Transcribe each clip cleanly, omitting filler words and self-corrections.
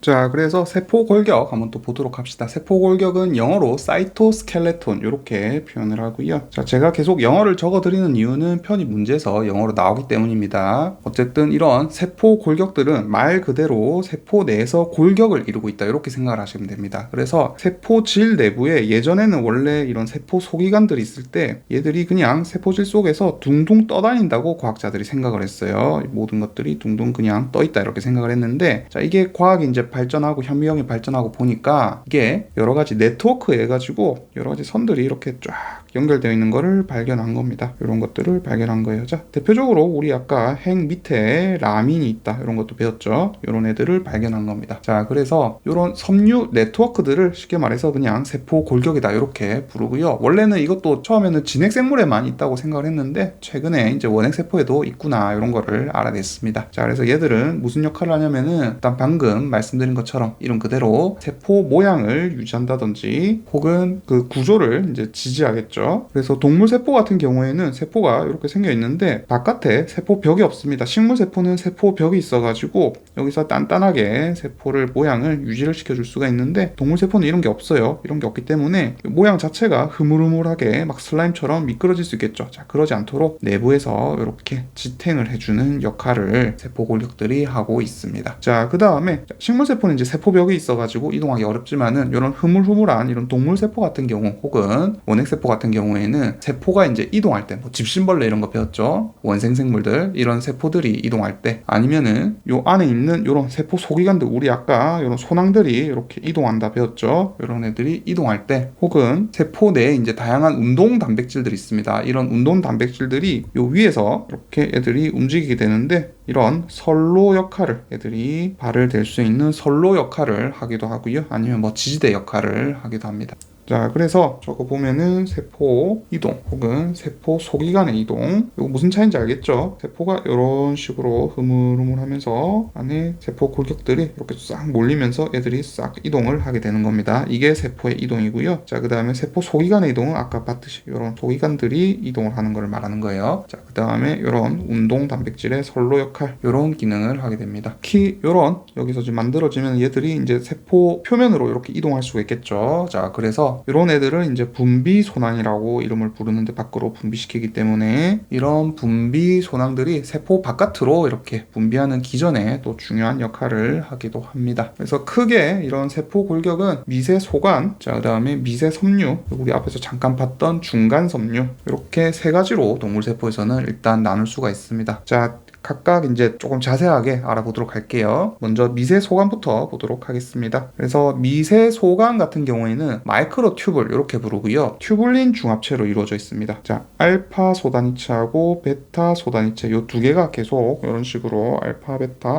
자, 그래서 세포 골격 한번 또 보도록 합시다. 세포 골격은 영어로 사이토스켈레톤 이렇게 표현을 하고요. 자, 제가 계속 영어를 적어드리는 이유는 편입 문제에서 영어로 나오기 때문입니다. 어쨌든 이런 세포 골격들은 말 그대로 세포 내에서 골격을 이루고 있다 이렇게 생각을 하시면 됩니다. 그래서 세포질 내부에 예전에는 원래 이런 세포 소기관들이 있을 때 얘들이 그냥 세포질 속에서 둥둥 떠다닌다고 과학자들이 생각을 했어요. 모든 것들이 둥둥 그냥 떠 있다 이렇게 생각을 했는데, 자, 이게 과학이 이제 발전하고 현미경이 발전하고 보니까 이게 여러 가지 네트워크 해가지고 여러 가지 선들이 이렇게 쫙 연결되어 있는 거를 발견한 겁니다. 이런 것들을 발견한 거예요. 자, 대표적으로 우리 아까 핵 밑에 라민이 있다 이런 것도 배웠죠. 이런 애들을 발견한 겁니다. 자, 그래서 이런 섬유 네트워크들을 쉽게 말해서 그냥 세포 골격이다 이렇게 부르고요. 원래는 이것도 처음에는 진핵생물에만 있다고 생각을 했는데 최근에 이제 원핵세포에도 있구나 이런 거를 알아냈습니다. 자, 그래서 얘들은 무슨 역할을 하냐면은 일단 방금 말씀드린 것처럼 이름 그대로 세포 모양을 유지한다든지 혹은 그 구조를 이제 지지하겠죠. 그래서 동물 세포 같은 경우에는 세포가 이렇게 생겨 있는데 바깥에 세포벽이 없습니다. 식물 세포는 세포벽이 있어가지고 여기서 단단하게 세포를 모양을 유지를 시켜줄 수가 있는데 동물 세포는 이런 게 없어요. 이런 게 없기 때문에 모양 자체가 흐물흐물하게 막 슬라임처럼 미끄러질 수 있겠죠. 자, 그러지 않도록 내부에서 이렇게 지탱을 해주는 역할을 세포 골격들이 하고 있습니다. 자, 그 다음에 식물 세포는 이제 세포벽이 있어가지고 이동하기 어렵지만은 이런 흐물흐물한 이런 동물 세포 같은 경우 혹은 원핵 세포 같은 경우에는 세포가 이제 이동할 때 뭐 집신벌레 이런 거 배웠죠. 원생생물들 이런 세포들이 이동할 때 아니면은 요 안에 있는 이런 세포 소기관들 우리 아까 이런 소낭들이 이렇게 이동한다 배웠죠. 이런 애들이 이동할 때 혹은 세포 내에 이제 다양한 운동 단백질들이 있습니다. 이런 운동 단백질들이 요 위에서 이렇게 애들이 움직이게 되는데 이런 선로 역할을 애들이 발을 댈 수 있는 선로 역할을 하기도 하고요. 아니면 뭐 지지대 역할을 하기도 합니다. 자, 그래서 저거 보면은 세포 이동 혹은 세포 소기관의 이동, 이거 무슨 차이인지 알겠죠? 세포가 이런 식으로 흐물흐물하면서 안에 세포 골격들이 이렇게 싹 몰리면서 애들이 싹 이동을 하게 되는 겁니다. 이게 세포의 이동이고요. 자, 그 다음에 세포 소기관의 이동은 아까 봤듯이 이런 소기관들이 이동을 하는 걸 말하는 거예요. 자, 그 다음에 이런 운동 단백질의 선로 역할, 이런 기능을 하게 됩니다. 특히 이런 여기서 지금 만들어지면 얘들이 이제 세포 표면으로 이렇게 이동할 수가 있겠죠. 자, 그래서 이런 애들은 이제 분비 소낭이라고 이름을 부르는데 밖으로 분비시키기 때문에 이런 분비 소낭들이 세포 바깥으로 이렇게 분비하는 기전에 또 중요한 역할을 하기도 합니다. 그래서 크게 이런 세포 골격은 미세 소관, 자, 그다음에 미세 섬유, 우리 앞에서 잠깐 봤던 중간 섬유, 이렇게 세 가지로 동물 세포에서는 일단 나눌 수가 있습니다. 자, 각각 이제 조금 자세하게 알아보도록 할게요. 먼저 미세 소관부터 보도록 하겠습니다. 그래서 미세 소관 같은 경우에는 마이크로 튜블 이렇게 부르고요. 튜블린 중합체로 이루어져 있습니다. 자, 알파 소단위체하고 베타 소단위체 이 두 개가 계속 이런 식으로 알파 베타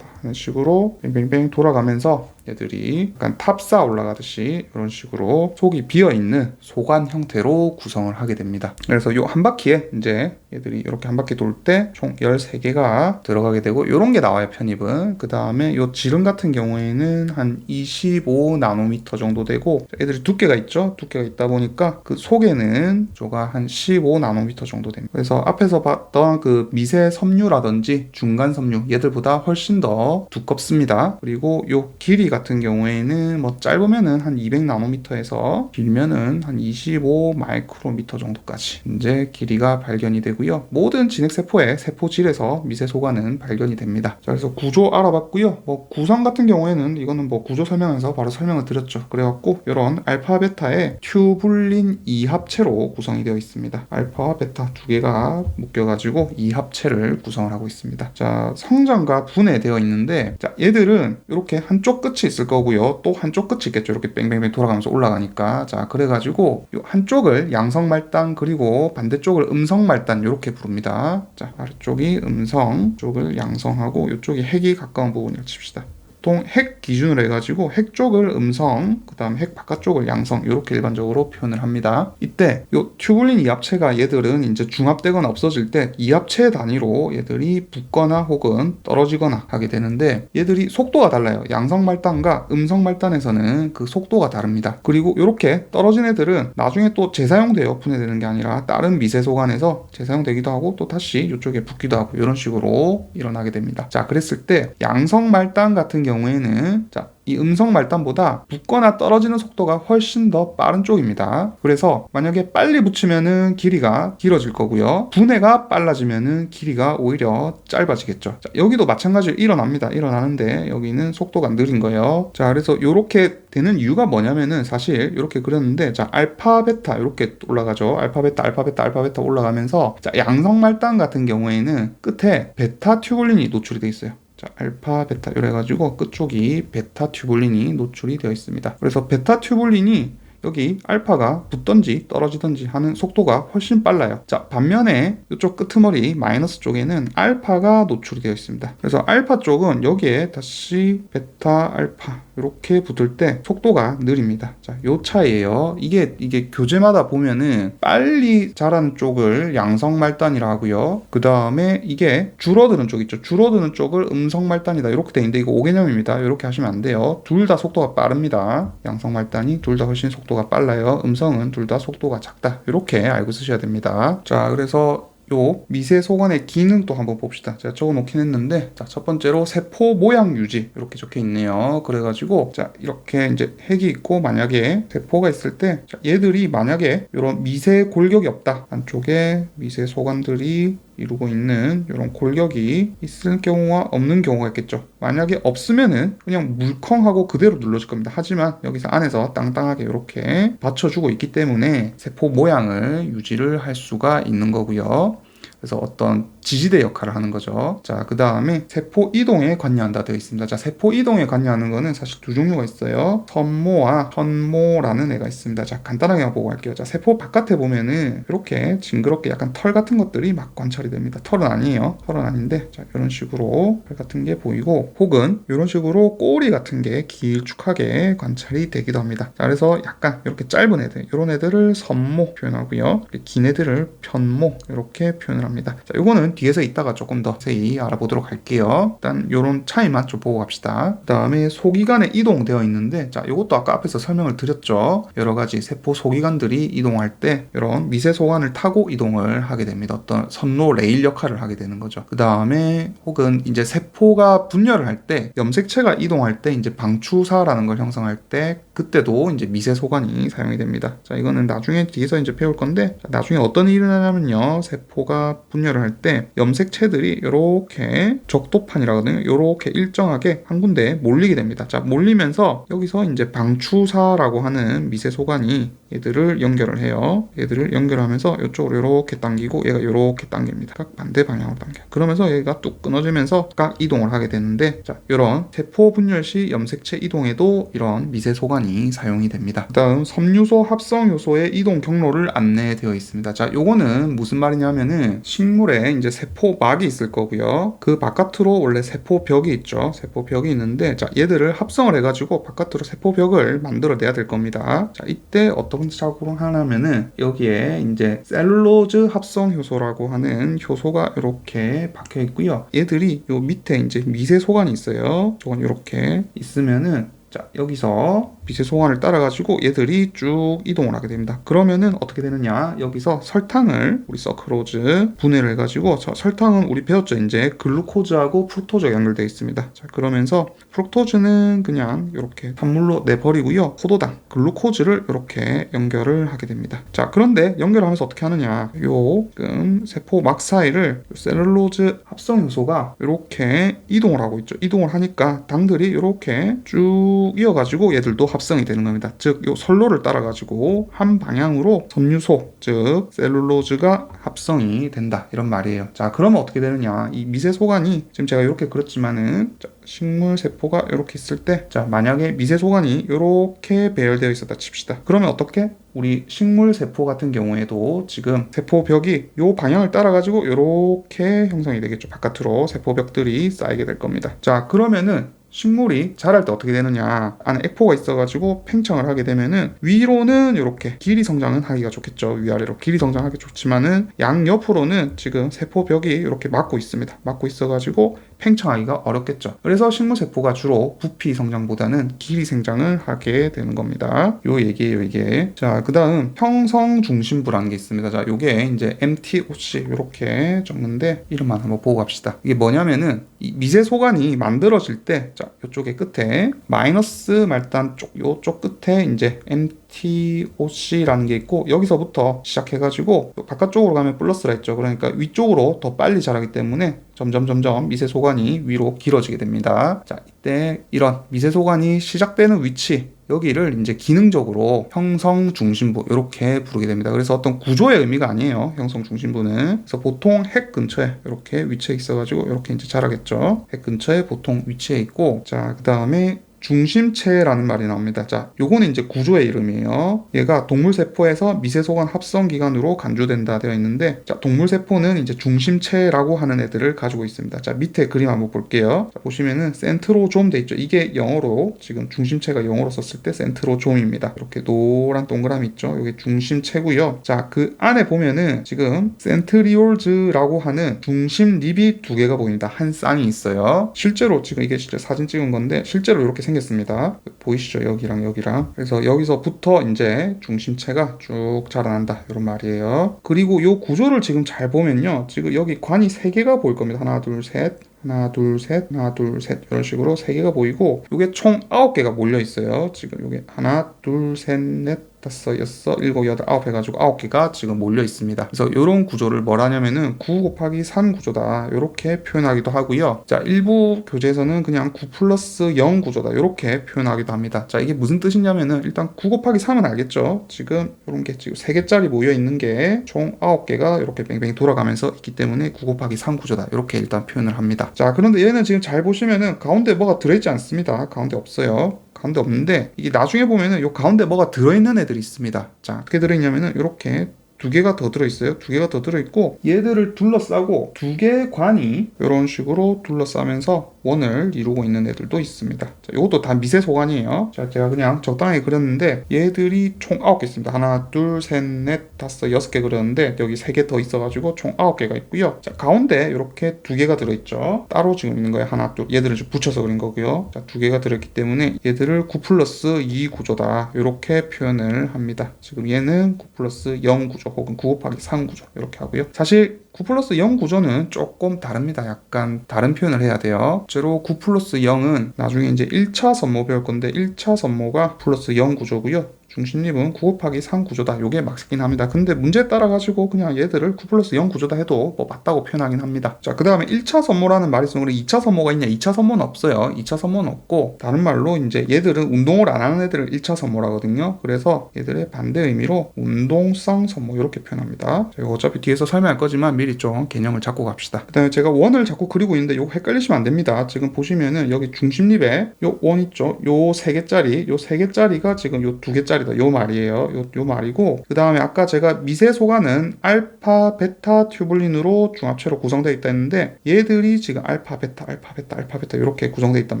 하는 식으로 뱅뱅뱅 돌아가면서 얘들이 약간 탑 쌓아 올라가듯이 이런 식으로 속이 비어있는 소관 형태로 구성을 하게 됩니다. 그래서 요 한 바퀴에 이제 얘들이 이렇게 한 바퀴 돌 때 총 13개가 들어가게 되고 이런 게 나와요, 편입은. 그 다음에 요 지름 같은 경우에는 한 25나노미터 정도 되고 애들이 두께가 있죠. 두께가 있다 보니까 그 속에는 조가 한 15나노미터 정도 됩니다. 그래서 앞에서 봤던 그 미세 섬유라든지 중간 섬유 얘들보다 훨씬 더 두껍습니다. 그리고 요 길이 같은 경우에는 뭐 짧으면은 한 200나노미터에서 길면은 한 25 마이크로미터 정도까지 이제 길이가 발견이 되고요. 모든 진핵세포의 세포질에서 미세소관은 발견이 됩니다. 자, 그래서 구조 알아봤고요. 뭐 구성 같은 경우에는 이거는 뭐 구조 설명에서 바로 설명을 드렸죠. 그래갖고 이런 알파 베타의 튜블린 2합체로 구성이 되어 있습니다. 알파와 베타 두 개가 묶여가지고 2합체를 구성을 하고 있습니다. 자, 성장과 분해되어 있는데, 자, 얘들은 이렇게 한쪽 끝이 있을 거고요. 또 한쪽 끝이 있겠죠. 이렇게 뺑뺑뺑 돌아가면서 올라가니까. 자, 그래가지고 요 한쪽을 양성말단 그리고 반대쪽을 음성말단 이렇게 부릅니다. 자, 아래쪽이 음성, 쪽을 양성하고 이쪽이 핵이 가까운 부분을 칩시다. 보통 핵 기준으로 해가지고 핵 쪽을 음성, 그 다음 핵 바깥쪽을 양성 이렇게 일반적으로 표현을 합니다. 이때 요 튜블린 이합체가 얘들은 이제 중합되거나 없어질 때 이합체 단위로 얘들이 붙거나 혹은 떨어지거나 하게 되는데 얘들이 속도가 달라요. 양성 말단과 음성 말단에서는 그 속도가 다릅니다. 그리고 이렇게 떨어진 애들은 나중에 또 재사용돼요. 분해되는 게 아니라 다른 미세소관에서 재사용되기도 하고 또 다시 이쪽에 붙기도 하고 이런 식으로 일어나게 됩니다. 자, 그랬을 때 양성 말단 같은 경우 경우에는 자, 이 음성 말단보다 붙거나 떨어지는 속도가 훨씬 더 빠른 쪽입니다. 그래서 만약에 빨리 붙이면은 길이가 길어질 거고요. 분해가 빨라지면은 길이가 오히려 짧아지겠죠. 자, 여기도 마찬가지로 일어나는데 여기는 속도가 느린 거예요. 자, 그래서 이렇게 되는 이유가 뭐냐면은 사실 이렇게 그렸는데 자, 알파 베타 이렇게 올라가죠. 알파 베타 올라가면서 자, 양성 말단 같은 경우에는 끝에 베타 튜블린이 노출이 돼 있어요. 자, 알파, 베타 이래가지고 끝쪽이 베타 튜블린이 노출이 되어 있습니다. 그래서 베타 튜블린이 여기 알파가 붙던지 떨어지던지 하는 속도가 훨씬 빨라요. 자, 반면에 이쪽 끄트머리 마이너스 쪽에는 알파가 노출이 되어 있습니다. 그래서 알파 쪽은 여기에 다시 베타, 알파 이렇게 붙을 때 속도가 느립니다. 자, 요 차이예요. 이게 교재마다 보면은 빨리 자라는 쪽을 양성 말단이라 하고요. 그 다음에 이게 줄어드는 쪽 있죠. 줄어드는 쪽을 음성 말단이다. 이렇게 돼 있는데 이거 오개념입니다. 이렇게 하시면 안 돼요. 둘 다 속도가 빠릅니다. 양성 말단이 둘 다 훨씬 속도가 빨라요. 음성은 둘 다 속도가 작다. 이렇게 알고 쓰셔야 됩니다. 자, 그래서 요 미세 소관의 기능도 한번 봅시다. 제가 적어 놓긴 했는데, 자, 첫 번째로 세포 모양 유지 이렇게 적혀 있네요. 그래가지고 자, 이렇게 이제 핵이 있고 만약에 세포가 있을 때 자, 얘들이 만약에 이런 미세 골격이 없다, 안쪽에 미세 소관들이 이루고 있는 이런 골격이 있을 경우와 없는 경우가 있겠죠. 만약에 없으면은 그냥 물컹하고 그대로 눌러질 겁니다. 하지만 여기서 안에서 땅땅하게 이렇게 받쳐주고 있기 때문에 세포 모양을 유지를 할 수가 있는 거고요. 그래서 어떤 지지대 역할을 하는 거죠. 자, 그 다음에 세포 이동에 관여한다 되어 있습니다. 자, 세포 이동에 관여하는 거는 사실 두 종류가 있어요. 선모와 현모라는 애가 있습니다. 자, 간단하게 보고 갈게요. 자, 세포 바깥에 보면은 이렇게 징그럽게 약간 털 같은 것들이 막 관찰이 됩니다. 털은 아니에요. 털은 아닌데, 자, 이런 식으로 털 같은 게 보이고, 혹은 이런 식으로 꼬리 같은 게 길쭉하게 관찰이 되기도 합니다. 자, 그래서 약간 이렇게 짧은 애들, 이런 애들을 선모 표현하고요. 긴 애들을 편모 이렇게 표현을 합니다. 자, 요거는 뒤에서 이따가 조금 더 자세히 알아보도록 할게요. 일단 요런 차이만 좀 보고 갑시다. 그 다음에 소기관에 이동되어 있는데, 자, 요것도 아까 앞에서 설명을 드렸죠. 여러 가지 세포 소기관들이 이동할 때 이런 미세 소관을 타고 이동을 하게 됩니다. 어떤 선로 레일 역할을 하게 되는 거죠. 그 다음에 혹은 이제 세포가 분열을 할 때 염색체가 이동할 때 이제 방추사라는 걸 형성할 때 그때도 이제 미세 소관이 사용이 됩니다. 자, 이거는 나중에 뒤에서 이제 배울 건데, 자, 나중에 어떤 일이 일어나냐면요, 세포가 분열을 할 때 염색체들이 이렇게 적도판이라거든요. 이렇게 일정하게 한 군데에 몰리게 됩니다. 자, 몰리면서 여기서 이제 방추사라고 하는 미세 소관이 얘들을 연결을 해요. 얘들을 연결하면서 이쪽으로 이렇게 당기고 얘가 이렇게 당깁니다. 각 반대 방향으로 당겨요. 그러면서 얘가 뚝 끊어지면서 각 이동을 하게 되는데, 자, 이런 세포 분열 시 염색체 이동에도 이런 미세 소관이 사용이 됩니다. 다음 섬유소 합성 효소의 이동 경로를 안내되어 있습니다. 자, 요거는 무슨 말이냐면은 식물에 이제 세포막이 있을 거고요. 그 바깥으로 원래 세포벽이 있죠. 세포벽이 있는데, 자, 얘들을 합성을 해가지고 바깥으로 세포벽을 만들어내야 될 겁니다. 자, 이때 어떤 작업을 하냐면은 여기에 이제 셀룰로즈 합성 효소라고 하는 효소가 이렇게 박혀 있고요. 얘들이 요 밑에 이제 미세 소관이 있어요. 저건 이렇게 있으면은, 자, 여기서 미세 소관을 따라가지고 얘들이 쭉 이동을 하게 됩니다. 그러면은 어떻게 되느냐, 여기서 설탕을 우리 서크로즈 분해를 해가지고, 저 설탕은 우리 배웠죠. 이제 글루코즈하고 프룩토즈가 연결되어 있습니다. 자, 그러면서 프룩토즈는 그냥 이렇게 단물로 내버리고요, 포도당 글루코즈를 이렇게 연결을 하게 됩니다. 자, 그런데 연결하면서 어떻게 하느냐, 요금 세포 막 사이를 셀룰로즈 합성 효소가 이렇게 이동을 하고 있죠. 이동을 하니까 당들이 이렇게 쭉 이어가지고 얘들도 합성이 되는 겁니다. 즉, 요 선로를 따라가지고 한 방향으로 섬유소, 즉 셀룰로즈가 합성이 된다, 이런 말이에요. 자, 그러면 어떻게 되느냐, 이 미세 소관이 지금 제가 이렇게 그렸지만은, 자, 식물 세포가 이렇게 있을 때, 자, 만약에 미세 소관이 이렇게 배열되어 있었다 칩시다. 그러면 어떻게? 우리 식물 세포 같은 경우에도 지금 세포벽이 이 방향을 따라가지고 이렇게 형성이 되겠죠. 바깥으로 세포벽들이 쌓이게 될 겁니다. 자, 그러면은 식물이 자랄 때 어떻게 되느냐, 안에 액포가 있어가지고 팽창을 하게 되면은 위로는 이렇게 길이 성장은 하기가 좋겠죠. 위아래로 길이 성장하기 좋지만은 양옆으로는 지금 세포벽이 이렇게 막고 있습니다. 막고 있어가지고 팽창하기가 어렵겠죠. 그래서 식물세포가 주로 부피 성장보다는 길이 생장을 하게 되는 겁니다. 요 얘기예요, 이게. 자, 그 다음 형성 중심부라는 게 있습니다. 자, 요게 이제 MTOC 이렇게 적는데 이름만 한번 보고 갑시다. 이게 뭐냐면은 이 미세 소관이 만들어질 때, 자, 요쪽에 끝에 마이너스 말단 요쪽 끝에 이제 MTOC라는 게 있고, 여기서부터 시작해가지고 바깥쪽으로 가면 플러스라 했죠. 그러니까 위쪽으로 더 빨리 자라기 때문에 점점 미세 소관이 위로 길어지게 됩니다. 자, 이때 이런 미세 소관이 시작되는 위치, 여기를 이제 기능적으로 형성 중심부 이렇게 부르게 됩니다. 그래서 어떤 구조의 의미가 아니에요. 형성 중심부는. 그래서 보통 핵 근처에 이렇게 위치해 있어가지고 이렇게 이제 자라겠죠. 핵 근처에 보통 위치해 있고, 자, 그 다음에 중심체라는 말이 나옵니다. 자, 요거는 이제 구조의 이름이에요. 얘가 동물세포에서 미세소관 합성기관으로 간주된다 되어 있는데, 자, 동물세포는 이제 중심체라고 하는 애들을 가지고 있습니다. 자, 밑에 그림 한번 볼게요. 자, 보시면은 센트로좀 돼 있죠. 이게 영어로 지금 중심체가 영어로 썼을 때 센트로좀입니다. 이렇게 노란 동그라미 있죠. 이게 중심체고요. 자, 그 안에 보면은 지금 센트리올즈라고 하는 중심립이 두 개가 보입니다. 한 쌍이 있어요. 실제로 지금 이게 진짜 사진 찍은 건데 실제로 이렇게 생겼습니다. 보이시죠? 여기랑 여기랑. 그래서 여기서부터 이제 중심체가 쭉 자라난다 이런 말이에요. 그리고 이 구조를 지금 잘 보면요, 지금 여기 관이 3개가 보일 겁니다. 하나 둘 셋, 하나 둘 셋, 하나 둘 셋, 이런 식으로 3개가 보이고, 이게 총 9개가 몰려 있어요. 지금 이게 하나 둘 셋 넷 다섯, 여섯, 일곱, 여덟, 아홉 해가지고 9개가 지금 몰려 있습니다. 그래서 이런 구조를 뭐라 하냐면은 9 곱하기 3 구조다 이렇게 표현하기도 하고요. 자, 일부 교재에서는 그냥 9 플러스 0 구조다 이렇게 표현하기도 합니다. 자, 이게 무슨 뜻이냐면은 일단 9 곱하기 3은 알겠죠? 지금 이런 게 지금 3개짜리 모여 있는 게 총 9개가 이렇게 뱅뱅 돌아가면서 있기 때문에 9 곱하기 3 구조다 이렇게 일단 표현을 합니다. 자, 그런데 얘는 지금 잘 보시면은 가운데 뭐가 들어있지 않습니다. 가운데 없어요. 가운데 없는데, 이게 나중에 보면은 요 가운데 뭐가 들어있는 애들이 있습니다. 자, 어떻게 들어있냐면은 이렇게 2개가 더 들어있어요. 2개가 더 들어있고, 얘들을 둘러싸고 2개의 관이 이런 식으로 둘러싸면서 원을 이루고 있는 애들도 있습니다. 자, 이것도 다 미세 소관이에요. 자, 제가 그냥 적당하게 그렸는데 얘들이 총 9개 있습니다. 하나, 둘, 셋, 넷, 다섯, 6개 그렸는데 여기 3개 더 있어가지고 총 9개가 있고요. 자, 가운데 이렇게 2개가 들어있죠. 따로 지금 있는 거예요. 하나, 둘. 얘들을 좀 붙여서 그린 거고요. 자, 2개가 들어있기 때문에 얘들을 9 플러스 2 구조다 이렇게 표현을 합니다. 지금 얘는 9 플러스 0 구조 혹은 9 곱하기 3 구조 이렇게 하고요. 사실 9 플러스 0 구조는 조금 다릅니다. 약간 다른 표현을 해야 돼요. 실제로 9 플러스 0은 나중에 이제 1차 선모 배울 건데 1차 선모가 플러스 0 구조고요. 중심립은 9 곱하기 3 구조다. 요게 맞긴 합니다. 근데 문제에 따라 가지고 그냥 얘들을 9 플러스 0 구조다 해도 뭐 맞다고 표현하긴 합니다. 자, 그 다음에 1차 선모라는 말이 있으면 2차 선모가 있냐? 2차 선모는 없어요. 2차 선모는 없고, 다른 말로 이제 얘들은 운동을 안 하는 애들을 1차 선모라거든요. 그래서 얘들의 반대 의미로 운동성 선모 이렇게 표현합니다. 제가 어차피 뒤에서 설명할 거지만 미리 좀 개념을 잡고 갑시다. 그 다음에 제가 원을 자꾸 그리고 있는데 요거 헷갈리시면 안 됩니다. 지금 보시면은 여기 중심립에 요 원 있죠? 요 3개짜리, 요 3개짜리가 지금 요 2개짜리 요 말이에요. 요 말이고, 그 다음에 아까 제가 미세 소관은 알파, 베타 튜블린으로 중합체로 구성되어 있다 했는데 얘들이 지금 알파, 베타, 알파, 베타, 알파, 베타 이렇게 구성되어 있단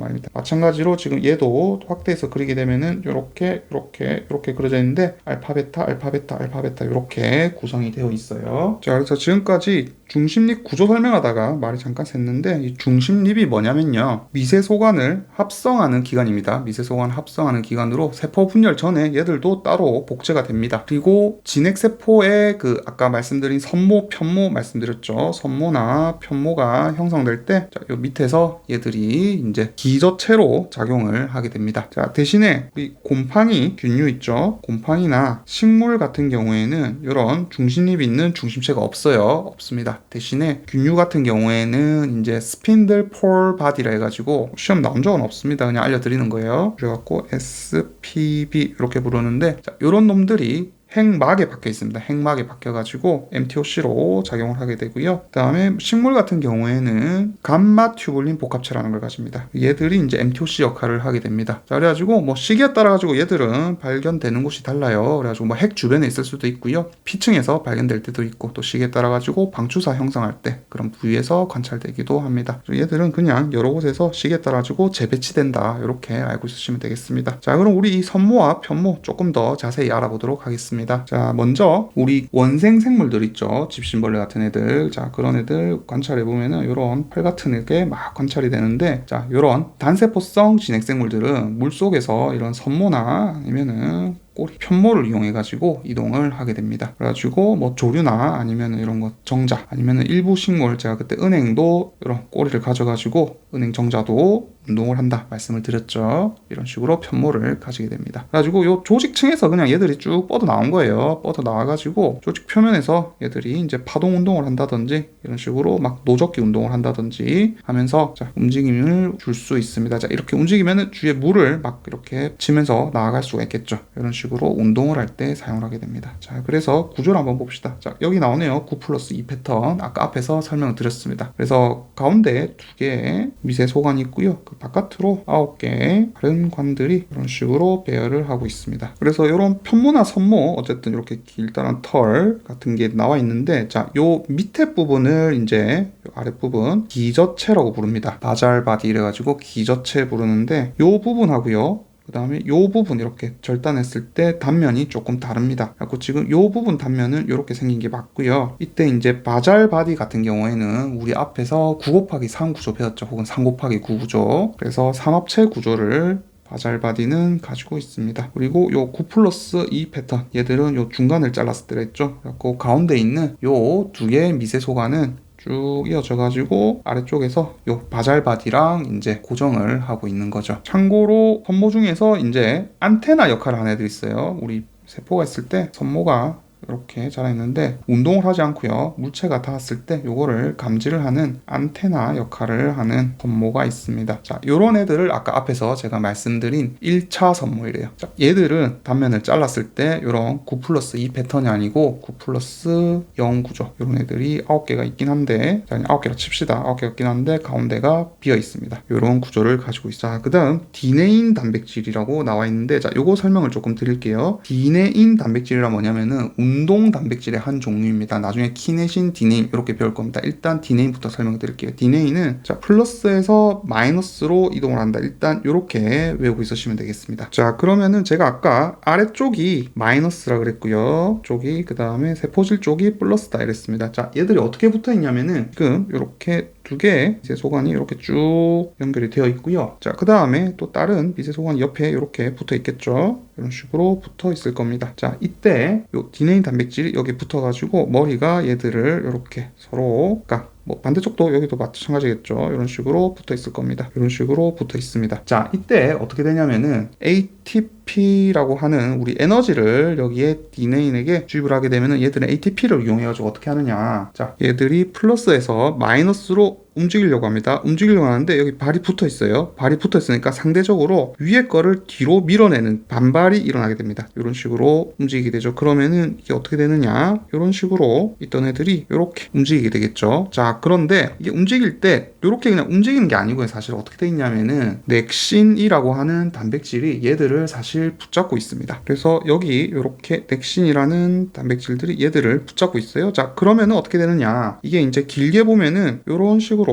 말입니다. 마찬가지로 지금 얘도 확대해서 그리게 되면은 이렇게 그려져 있는데 알파, 베타, 알파, 베타, 알파, 베타 이렇게 구성이 되어 있어요. 자, 그래서 지금까지 중심립 구조 설명하다가 말이 잠깐 샜는데, 이 중심립이 뭐냐면요, 미세 소관을 합성하는 기관입니다. 미세 소관 합성하는 기관으로 세포 분열 전에 얘들도 따로 복제가 됩니다. 그리고 진핵세포의 그 아까 말씀드린 선모, 편모 말씀드렸죠. 선모나 편모가 형성될 때, 자, 요 밑에서 얘들이 이제 기저체로 작용을 하게 됩니다. 자, 대신에 우리 곰팡이 균류 있죠. 곰팡이나 식물 같은 경우에는 이런 중심립이 있는 중심체가 없습니다. 대신에 균류 같은 경우에는 이제 스핀들 폴 바디라 해가지고 시험 나온 적은 없습니다. 그냥 알려드리는 거예요. 그래갖고 SPB 이렇게 부르는데, 자, 이런 놈들이 핵막에 박혀 있습니다. 핵막에 박혀가지고 MTOC로 작용을 하게 되고요. 그 다음에 식물 같은 경우에는 감마 튜블린 복합체라는 걸 가집니다. 얘들이 이제 MTOC 역할을 하게 됩니다. 자, 그래가지고 뭐 시기에 따라 가지고 얘들은 발견되는 곳이 달라요. 그래가지고 뭐 핵 주변에 있을 수도 있고요. 피층에서 발견될 때도 있고, 또 시기에 따라 가지고 방추사 형성할 때 그런 부위에서 관찰되기도 합니다. 얘들은 그냥 여러 곳에서 시기에 따라 가지고 재배치된다 이렇게 알고 있으시면 되겠습니다. 자, 그럼 우리 이 선모와 편모 조금 더 자세히 알아보도록 하겠습니다. 있습니다. 자, 먼저 우리 원생 생물들 있죠. 집신벌레 같은 애들. 자, 그런 애들 관찰해 보면은 이런 팔 같은 게 막 관찰이 되는데, 자, 이런 단세포성 진핵생물들은 물속에서 이런 섬모나 아니면은 꼬리 편모를 이용해 가지고 이동을 하게 됩니다. 그래가지고 뭐 조류나 아니면 이런 거 정자 아니면 일부 식물, 제가 그때 은행도 이런 꼬리를 가져가지고 은행 정자도 운동을 한다 말씀을 드렸죠. 이런 식으로 편모를 가지게 됩니다. 그래가지고 요 조직층에서 그냥 얘들이 쭉 뻗어 나온 거예요. 뻗어 나와가지고 조직 표면에서 얘들이 이제 파동 운동을 한다든지 이런 식으로 막 노젓기 운동을 한다든지 하면서 자, 움직임을 줄 수 있습니다. 자, 이렇게 움직이면은 주위에 물을 막 이렇게 치면서 나아갈 수가 있겠죠. 이런 식으로 운동을 할 때 사용을 하게 됩니다. 자, 그래서 구조를 한번 봅시다. 자, 여기 나오네요. 9+2 패턴. 아까 앞에서 설명을 드렸습니다. 그래서 가운데 2개의 미세 소관이 있고요. 그 바깥으로 9개 다른 관들이 이런 식으로 배열을 하고 있습니다. 그래서 이런 편모나 선모, 어쨌든 이렇게 길다란 털 같은 게 나와 있는데, 자, 요 밑에 부분을 이제 아랫부분 기저체라고 부릅니다. 바잘바디 이래가지고 기저체 부르는데, 요 부분하고요, 그 다음에 요 부분 이렇게 절단했을 때 단면이 조금 다릅니다. 그래서 지금 요 부분 단면은 이렇게 생긴 게 맞고요. 이때 이제 바잘바디 같은 경우에는 우리 앞에서 9+3 구조 배웠죠. 혹은 3+9 구조. 그래서 삼합체 구조를 바잘바디는 가지고 있습니다. 그리고 요 9+2 패턴, 얘들은 요 중간을 잘랐을 때 했죠. 그래서 가운데 있는 요 2개의 미세 소관은 쭉 이어져 가지고 아래쪽에서 요 바잘바디랑 이제 고정을 하고 있는 거죠. 참고로 선모 중에서 이제 안테나 역할을 하는 애들이 있어요. 우리 세포가 있을 때 선모가 이렇게 자라있는데 운동을 하지 않고요, 물체가 닿았을 때 요거를 감지를 하는 안테나 역할을 하는 선모가 있습니다. 자, 요런 애들을 아까 앞에서 제가 말씀드린 1차 선모이래요. 자, 얘들은 단면을 잘랐을 때 요런 9+2 패턴이 아니고 9+0 구조, 요런 애들이 9개가 있긴 한데, 자, 9개라 칩시다. 9개가 있긴 한데 가운데가 비어 있습니다. 요런 구조를 가지고 있어. 자, 그 다음 디네인 단백질이라고 나와 있는데, 자, 요거 설명을 조금 드릴게요. 디네인 단백질이란 뭐냐면은 운동 단백질의 한 종류입니다. 나중에 키네신, 디네인 이렇게 배울 겁니다. 일단 디네인부터 설명드릴게요. 디네인은 자, 플러스에서 마이너스로 이동을 한다. 일단 이렇게 외우고 있으시면 되겠습니다. 자, 그러면은 제가 아까 아래쪽이 마이너스라 그랬고요. 쪽이 그 다음에 세포질 쪽이 플러스다 이랬습니다. 자, 얘들이 어떻게 붙어 있냐면은 지금 이렇게 2개의 미세 소관이 이렇게 쭉 연결이 되어 있고요. 자, 그 다음에 또 다른 미세 소관이 옆에 이렇게 붙어 있겠죠. 이런 식으로 붙어 있을 겁니다. 자, 이때 요 디네인 단백질이 여기 붙어가지고 머리가 얘들을 이렇게 서로, 그러니까 뭐 반대쪽도 여기도 마찬가지겠죠. 이런 식으로 붙어 있을 겁니다. 이런 식으로 붙어 있습니다. 자, 이때 어떻게 되냐면은 ATP라고 하는 우리 에너지를 여기에 디네인에게 주입을 하게 되면은 얘들은 ATP를 이용해가지고 어떻게 하느냐. 자, 얘들이 플러스에서 마이너스로 움직이려고 합니다. 움직이려고 하는데 여기 발이 붙어 있어요. 발이 붙어 있으니까 상대적으로 위에 거를 뒤로 밀어내는 반발이 일어나게 됩니다. 이런 식으로 움직이게 되죠. 그러면은 이게 어떻게 되느냐, 이런 식으로 있던 애들이 이렇게 움직이게 되겠죠. 자, 그런데 이게 움직일 때 이렇게 그냥 움직이는 게 아니고요. 사실 어떻게 돼 있냐면은 넥신이라고 하는 단백질이 얘들을 사실 붙잡고 있습니다. 그래서 여기 이렇게 넥신이라는 단백질들이 얘들을 붙잡고 있어요. 자, 그러면은 어떻게 되느냐, 이게 이제 길게 보면은 이런 식으로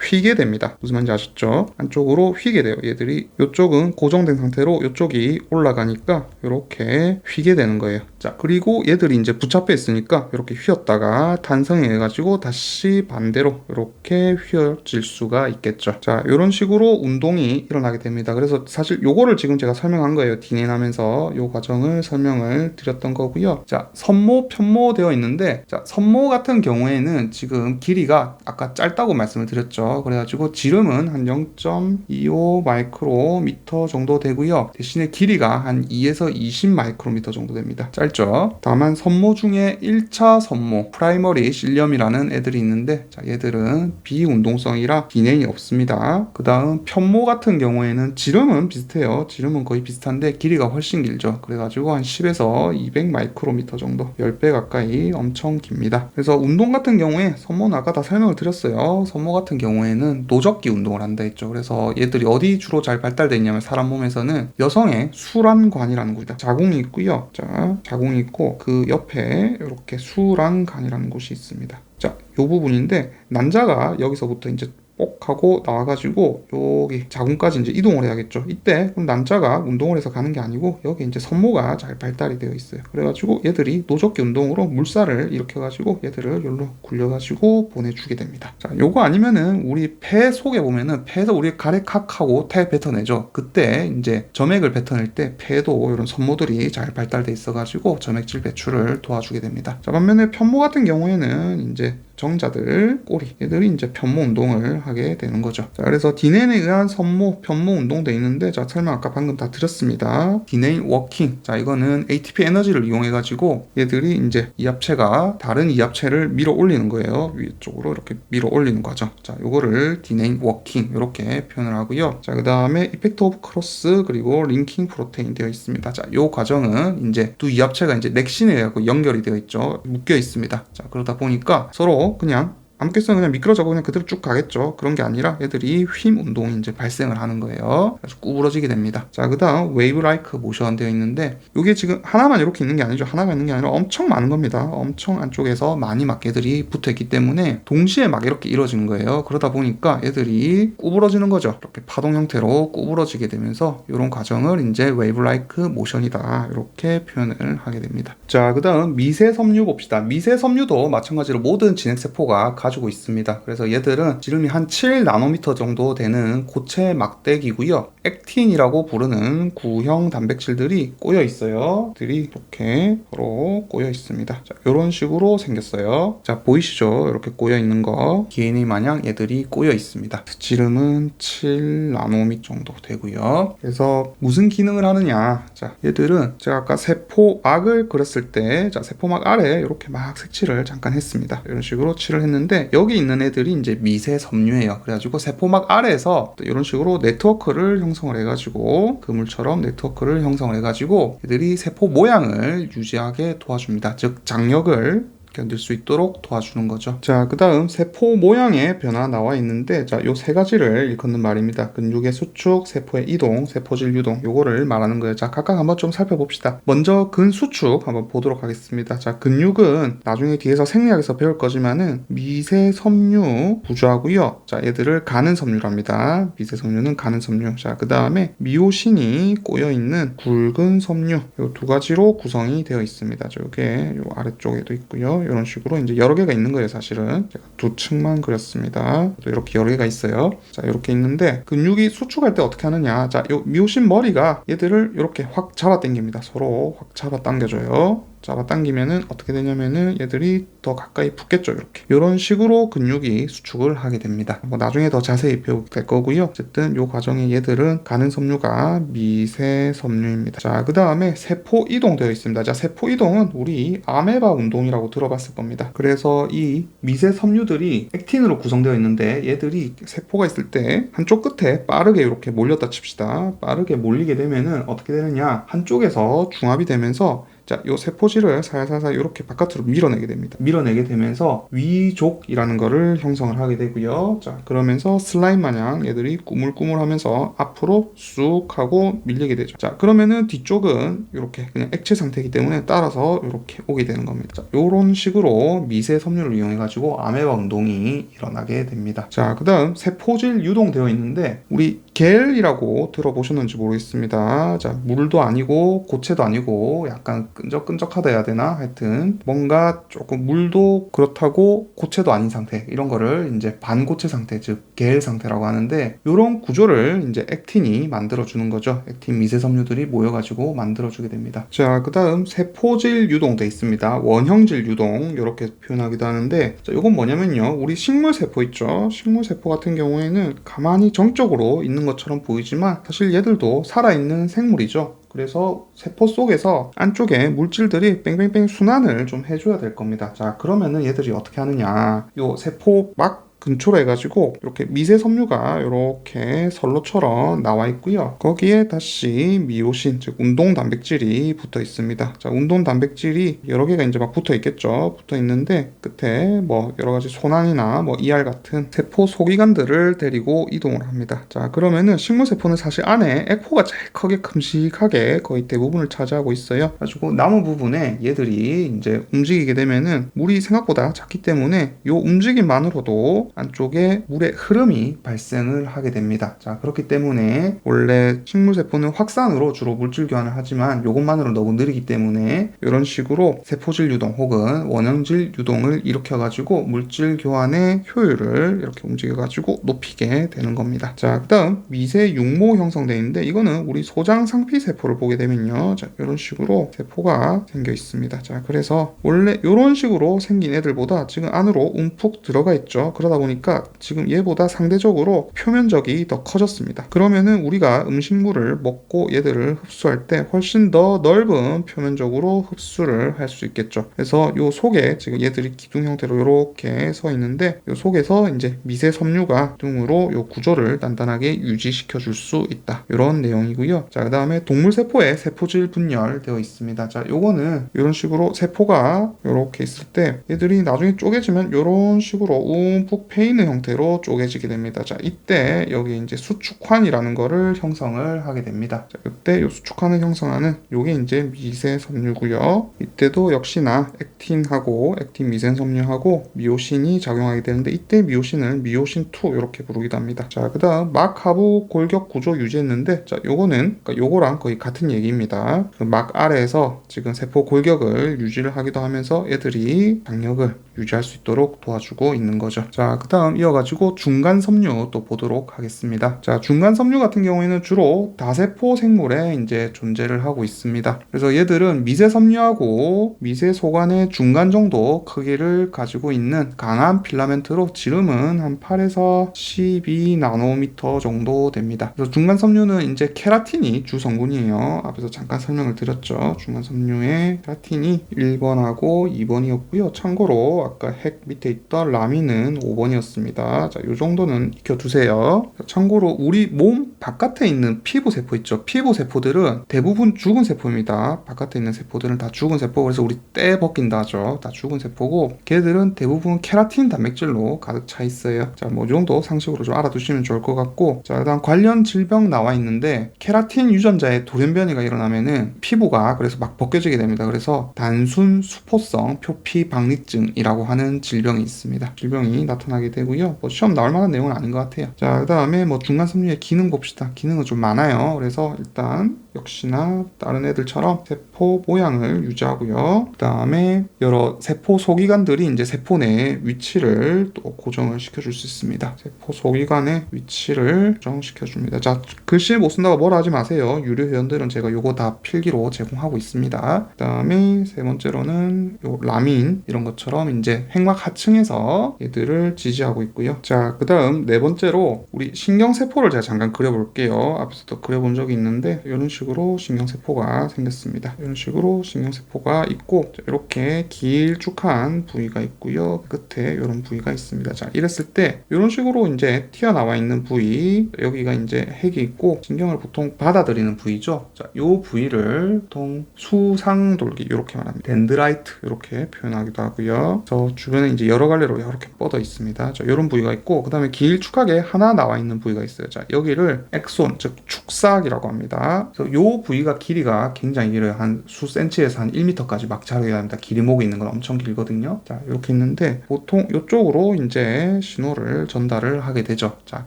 휘게 됩니다. 무슨 말인지 아셨죠? 안쪽으로 휘게 돼요. 얘들이 이쪽은 고정된 상태로 이쪽이 올라가니까 이렇게 휘게 되는 거예요. 자, 그리고 얘들이 이제 붙잡혀 있으니까 이렇게 휘었다가 탄성해 가지고 다시 반대로 이렇게 휘어질 수가 있겠죠. 자, 이런 식으로 운동이 일어나게 됩니다. 그래서 사실 요거를 지금 제가 설명한 거예요. 디네인 하면서 요 과정을 설명을 드렸던 거고요. 자, 선모, 편모 되어 있는데, 자, 선모 같은 경우에는 지금 길이가 아까 짧다고 말씀을 드렸죠. 그래가지고 지름은 한 0.25 마이크로미터 정도 되고요. 대신에 길이가 한 2에서 20 마이크로미터 정도 됩니다. 짧죠. 다만 선모 중에 1차 선모, 프라이머리 실리엄이라는 애들이 있는데, 자, 얘들은 비운동성이라 디네인이 없습니다. 그 다음 편모 같은 경우에는 지름은 비슷해요. 지름은 거의 비슷한데 길이가 훨씬 길죠. 그래가지고 한 10에서 200 마이크로미터 정도, 10배 가까이 엄청 깁니다. 그래서 운동 같은 경우에 선모는 아까 다 설명을 드렸어요. 선모 같은 경우에는 노젓기 운동을 한다 했죠. 그래서 얘들이 어디 주로 잘 발달되어 있냐면 사람 몸에서는 여성의 수란관이라는 곳이다. 자궁이 있고요. 자, 자궁이 있고 그 옆에 이렇게 수란관이라는 곳이 있습니다. 자, 이 부분인데 남자가 여기서부터 이제 뽁 하고 나와가지고 여기 자궁까지 이제 이동을 해야겠죠. 이때 그럼 난자가 운동을 해서 가는 게 아니고 여기 이제 선모가 잘 발달이 되어 있어요. 그래가지고 얘들이 노적기 운동으로 물살을 일으켜가지고 얘들을 여기로 굴려가지고 보내주게 됩니다. 자, 요거 아니면은 우리 폐 속에 보면은 폐에서 우리 가래칵하고 태 뱉어내죠. 그때 이제 점액을 뱉어낼 때 폐도 이런 선모들이 잘 발달돼 있어가지고 점액질 배출을 도와주게 됩니다. 자, 반면에 편모 같은 경우에는 이제 정자들, 꼬리 얘들이 이제 편모 운동을 하게 되는 거죠. 자, 그래서 디네인에 의한 선모, 편모 운동돼 있는데 자, 설명 아까 방금 다 드렸습니다. 디네인 워킹. 자, 이거는 ATP 에너지를 이용해 가지고 얘들이 이제 이 합체가 다른 이 합체를 밀어 올리는 거예요. 위쪽으로 이렇게 밀어 올리는 과정. 자, 요거를 디네인 워킹 이렇게 표현을 하고요. 자, 그다음에 이펙트 오브 크로스 그리고 링킹 프로테인 되어 있습니다. 자, 요 과정은 이제 두 이 합체가 이제 넥신에 의하고 연결이 되어 있죠. 묶여 있습니다. 자, 그러다 보니까 서로 그냥 아무렇게나 그냥 미끄러져고 그냥 그대로 쭉 가겠죠. 그런 게 아니라 애들이 휨 운동이 이제 발생을 하는 거예요. 그래서 구부러지게 됩니다. 자, 그 다음 웨이브 라이크 모션 되어 있는데 이게 지금 하나만 이렇게 있는 게 아니죠. 하나가 있는 게 아니라 엄청 많은 겁니다. 엄청 안쪽에서 많이 막 애들이 붙어 있기 때문에 동시에 막 이렇게 이루어지는 거예요. 그러다 보니까 애들이 구부러지는 거죠. 이렇게 파동 형태로 구부러지게 되면서 이런 과정을 이제 웨이브 라이크 모션이다 이렇게 표현을 하게 됩니다. 자, 그 다음 미세 섬유 봅시다. 미세 섬유도 마찬가지로 모든 진핵세포가 가지고 있습니다. 그래서 얘들은 지름이 한 7나노미터 정도 되는 고체 막대기고요. 액틴이라고 부르는 구형 단백질들이 꼬여 있어요. 들이 이렇게 서로 꼬여 있습니다. 자, 이런 식으로 생겼어요. 자, 보이시죠? 이렇게 꼬여 있는 거. DNA 마냥 얘들이 꼬여 있습니다. 지름은 7나노미 정도 되고요. 그래서 무슨 기능을 하느냐? 자, 얘들은 제가 아까 세포막을 그렸을 때, 자, 세포막 아래 이렇게 막 색칠을 잠깐 했습니다. 이런 식으로 칠을 했는데 여기 있는 애들이 이제 미세 섬유예요. 그래가지고 세포막 아래에서 이런 식으로 네트워크를 형성을 해가지고 그물처럼 네트워크를 형성을 해가지고 애들이 세포 모양을 유지하게 도와줍니다. 즉 장력을 견딜 수 있도록 도와주는 거죠. 자, 그 다음 세포 모양의 변화 나와 있는데 자, 요 세 가지를 일컫는 말입니다. 근육의 수축, 세포의 이동, 세포질 유동 요거를 말하는 거예요. 자, 각각 한번 좀 살펴봅시다. 먼저 근수축 한번 보도록 하겠습니다. 자, 근육은 나중에 뒤에서 생리학에서 배울 거지만은 미세 섬유 구조하고요. 자, 얘들을 가는 섬유랍니다. 미세 섬유는 가는 섬유. 자, 그 다음에 미오신이 꼬여 있는 굵은 섬유 요 두 가지로 구성이 되어 있습니다. 자, 요게 요 아래쪽에도 있고요. 이런 식으로 이제 여러 개가 있는 거예요. 사실은 제가 두 층만 그렸습니다. 또 이렇게 여러 개가 있어요. 자, 이렇게 있는데 근육이 수축할 때 어떻게 하느냐? 자, 요 미오신 머리가 얘들을 이렇게 확 잡아당깁니다. 서로 확 잡아당겨줘요. 잡아당기면은 어떻게 되냐면은 얘들이 더 가까이 붙겠죠. 이렇게 이런 식으로 근육이 수축을 하게 됩니다. 뭐 나중에 더 자세히 배우게 될 거고요. 어쨌든 이 과정에 얘들은 가는 섬유가 미세 섬유입니다. 자, 그 다음에 세포 이동 되어 있습니다. 자, 세포 이동은 우리 아메바 운동이라고 들어봤을 겁니다. 그래서 이 미세 섬유들이 액틴으로 구성되어 있는데 얘들이 세포가 있을 때 한쪽 끝에 빠르게 이렇게 몰렸다 칩시다. 빠르게 몰리게 되면은 어떻게 되느냐? 한쪽에서 중합이 되면서 자, 요 세포질을 살살살 이렇게 바깥으로 밀어내게 됩니다. 밀어내게 되면서 위족이라는 거를 형성을 하게 되고요. 자, 그러면서 슬라임 마냥 얘들이 꾸물꾸물하면서 앞으로 쑥 하고 밀리게 되죠. 자, 그러면은 뒤쪽은 이렇게 그냥 액체 상태이기 때문에 따라서 이렇게 오게 되는 겁니다. 자, 요런 식으로 미세 섬유를 이용해 가지고 아메바 운동이 일어나게 됩니다. 자, 그다음 세포질 유동되어 있는데 우리 겔이라고 들어보셨는지 모르겠습니다. 자, 물도 아니고 고체도 아니고 약간 끈적끈적하다 해야 되나? 하여튼 뭔가 조금 물도 그렇다고 고체도 아닌 상태 이런 거를 이제 반고체 상태 즉 겔 상태라고 하는데 이런 구조를 이제 액틴이 만들어주는 거죠. 액틴 미세 섬유들이 모여가지고 만들어주게 됩니다. 자, 그 다음 세포질 유동돼 있습니다. 원형질 유동 이렇게 표현하기도 하는데 자, 이건 뭐냐면요. 우리 식물 세포 있죠. 식물 세포 같은 경우에는 가만히 정적으로 있는 것처럼 보이지만 사실 얘들도 살아있는 생물이죠. 그래서 세포 속에서 안쪽에 물질들이 뺑뺑뺑 순환을 좀 해줘야 될 겁니다. 자, 그러면은 얘들이 어떻게 하느냐. 요 세포 막 근초로 해가지고 이렇게 미세 섬유가 이렇게 선로처럼 나와 있고요. 거기에 다시 미오신 즉 운동 단백질이 붙어 있습니다. 자, 운동 단백질이 여러 개가 이제 막 붙어 있겠죠. 붙어 있는데 끝에 뭐 여러 가지 소낭이나 뭐 ER 같은 세포 소기관들을 데리고 이동을 합니다. 자, 그러면은 식물 세포는 사실 안에 에코가 제일 크게 큼직하게 거의 대부분을 차지하고 있어요. 가지고 남은 부분에 얘들이 이제 움직이게 되면은 물이 생각보다 작기 때문에 요 움직임만으로도 안쪽에 물의 흐름이 발생을 하게 됩니다. 자, 그렇기 때문에 원래 식물세포는 확산으로 주로 물질 교환을 하지만 이것만으로 너무 느리기 때문에 이런 식으로 세포질 유동 혹은 원형질 유동을 일으켜가지고 물질 교환의 효율을 이렇게 움직여가지고 높이게 되는 겁니다. 자, 그 다음 미세 육모 형성되어 있는데 이거는 우리 소장 상피 세포를 보게 되면요. 자, 이런 식으로 세포가 생겨 있습니다. 자, 그래서 원래 이런 식으로 생긴 애들보다 지금 안으로 움푹 들어가 있죠. 그러다 보니까 지금 얘보다 상대적으로 표면적이 더 커졌습니다. 그러면은 우리가 음식물을 먹고 얘들을 흡수할 때 훨씬 더 넓은 표면적으로 흡수를 할 수 있겠죠. 그래서 요 속에 지금 얘들이 기둥 형태로 이렇게 서 있는데 요 속에서 이제 미세 섬유가 등으로 요 구조를 단단하게 유지시켜 줄 수 있다. 이런 내용이고요. 자, 그 다음에 동물 세포에 세포질 분열되어 있습니다. 자, 요거는 이런 식으로 세포가 이렇게 있을 때 얘들이 나중에 쪼개지면 이런 식으로 움푹 패이는 형태로 쪼개지게 됩니다. 자, 이때 여기 이제 수축환이라는 거를 형성을 하게 됩니다. 자, 이때 요 수축환을 형성하는 요게 이제 미세 섬유고요. 이때도 역시나 액틴하고 액틴 미세 섬유하고 미오신이 작용하게 되는데 이때 미오신을 미오신2 이렇게 부르기도 합니다. 자, 그 다음 막 하부 골격 구조 유지했는데 자, 요거는 그러니까 요거랑 거의 같은 얘기입니다. 그 막 아래에서 지금 세포 골격을 유지를 하기도 하면서 애들이 장력을 유지할 수 있도록 도와주고 있는 거죠. 자, 그 다음 이어가지고 중간 섬유 또 보도록 하겠습니다. 자, 중간 섬유 같은 경우에는 주로 다세포 생물에 이제 존재를 하고 있습니다. 그래서 얘들은 미세 섬유하고 미세 소관의 중간 정도 크기를 가지고 있는 강한 필라멘트로 지름은 한 8에서 12 나노미터 정도 됩니다. 그래서 중간 섬유는 이제 케라틴이 주 성분이에요. 앞에서 잠깐 설명을 드렸죠. 중간 섬유의 케라틴이 1번하고 2번이었고요. 참고로 아까 핵 밑에 있던 라민은 5번이었습니다. 자, 요 정도는 익혀두세요. 참고로 우리 몸 바깥에 있는 피부 세포 있죠. 피부 세포들은 대부분 죽은 세포입니다. 바깥에 있는 세포들은 다 죽은 세포. 그래서 우리 떼 벗긴다 하죠. 다 죽은 세포고 걔들은 대부분 케라틴 단백질로 가득 차 있어요. 자, 뭐 이 정도 상식으로 좀 알아두시면 좋을 것 같고 자, 그다음 관련 질병 나와 있는데 케라틴 유전자의 돌연변이가 일어나면은 피부가 그래서 막 벗겨지게 됩니다. 그래서 단순 수포성 표피 박리증이라고 하는 질병이 있습니다. 질병이 나타나게 되고요. 뭐 시험 나올 만한 내용은 아닌 것 같아요. 자, 그 다음에 뭐 중간 섬유의 기능 봅시다. 기능은 좀 많아요. 그래서 일단 역시나 다른 애들처럼 세포 모양을 유지하고요. 그 다음에 여러 세포 소기관들이 이제 세포 내 위치를 또 고정을 시켜줄 수 있습니다. 세포 소기관의 위치를 고정시켜줍니다. 자, 글씨 못 쓴다고 뭐라 하지 마세요. 유료 회원들은 제가 요거 다 필기로 제공하고 있습니다. 그 다음에 세 번째로는 요 라민 이런 것처럼 이제 핵막 하층에서 얘들을 지지하고 있고요. 자, 그 다음 네 번째로 우리 신경세포를 제가 잠깐 그려볼게요. 앞에서도 그려본 적이 있는데 이런 식으로 신경세포가 생겼습니다. 이런 식으로 신경세포가 있고 이렇게 길쭉한 부위가 있고요. 끝에 이런 부위가 있습니다. 자, 이랬을 때 이런 식으로 이제 튀어나와 있는 부위 여기가 이제 핵이 있고 신경을 보통 받아들이는 부위죠. 자, 이 부위를 보통 수상돌기 이렇게 말합니다. 덴드라이트 이렇게 표현하기도 하고요. 저 주변에 이제 여러 갈래로 이렇게 뻗어 있습니다. 자, 이런 부위가 있고 그 다음에 길쭉하게 하나 나와 있는 부위가 있어요. 자, 여기를 엑손 즉 축삭이라고 합니다. 그래서 이 부위가 길이가 굉장히 길어요. 한 수 센치에서 한 1m까지 막 자라게 합니다. 길이목이 있는 건 엄청 길거든요. 자, 이렇게 있는데 보통 이쪽으로 이제 신호를 전달을 하게 되죠. 자,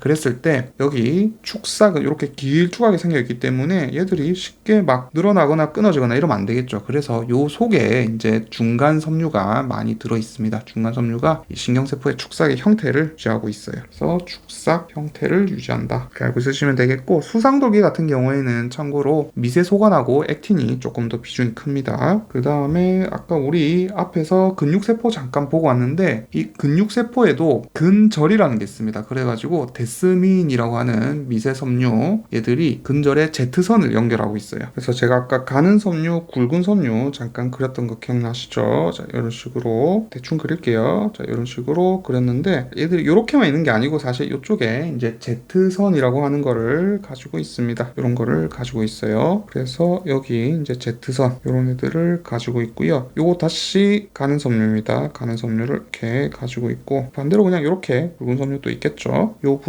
그랬을 때 여기 축삭은 이렇게 길쭉하게 생겨 있기 때문에 얘들이 쉽게 막 늘어나거나 끊어지거나 이러면 안 되겠죠. 그래서 요 속에 이제 중간 섬유가 많이 들어 있습니다. 중간 섬유가 이 신경세포의 축삭의 형태를 유지하고 있어요. 그래서 축삭 형태를 유지한다. 이렇게 알고 있으시면 되겠고 수상돌기 같은 경우에는 참고로 미세 소관하고 액틴이 조금 더 비중이 큽니다. 그 다음에 아까 우리 앞에서 근육세포 잠깐 보고 왔는데 이 근육세포에도 근절이라는 게 있습니다. 그래가지고 데스민이라고 하는 미세 섬유 얘들이 근절에 Z선을 연결하고 있어요. 그래서 제가 아까 가는 섬유, 굵은 섬유 잠깐 그렸던 거 기억나시죠? 자, 이런 식으로 대충 그릴게요. 자, 이런 식으로 그렸는데 얘들이 이렇게만 있는 게 아니고 사실 이쪽에 이제 Z선이라고 하는 거를 가지고 있습니다. 이런 거를 가지고 있어요. 그래서 여기 이제 Z선 이런 애들을 가지고 있고요. 요거 다시 가는 섬유입니다. 가는 섬유를 이렇게 가지고 있고 반대로 그냥 이렇게 굵은 섬유도 있겠죠. 요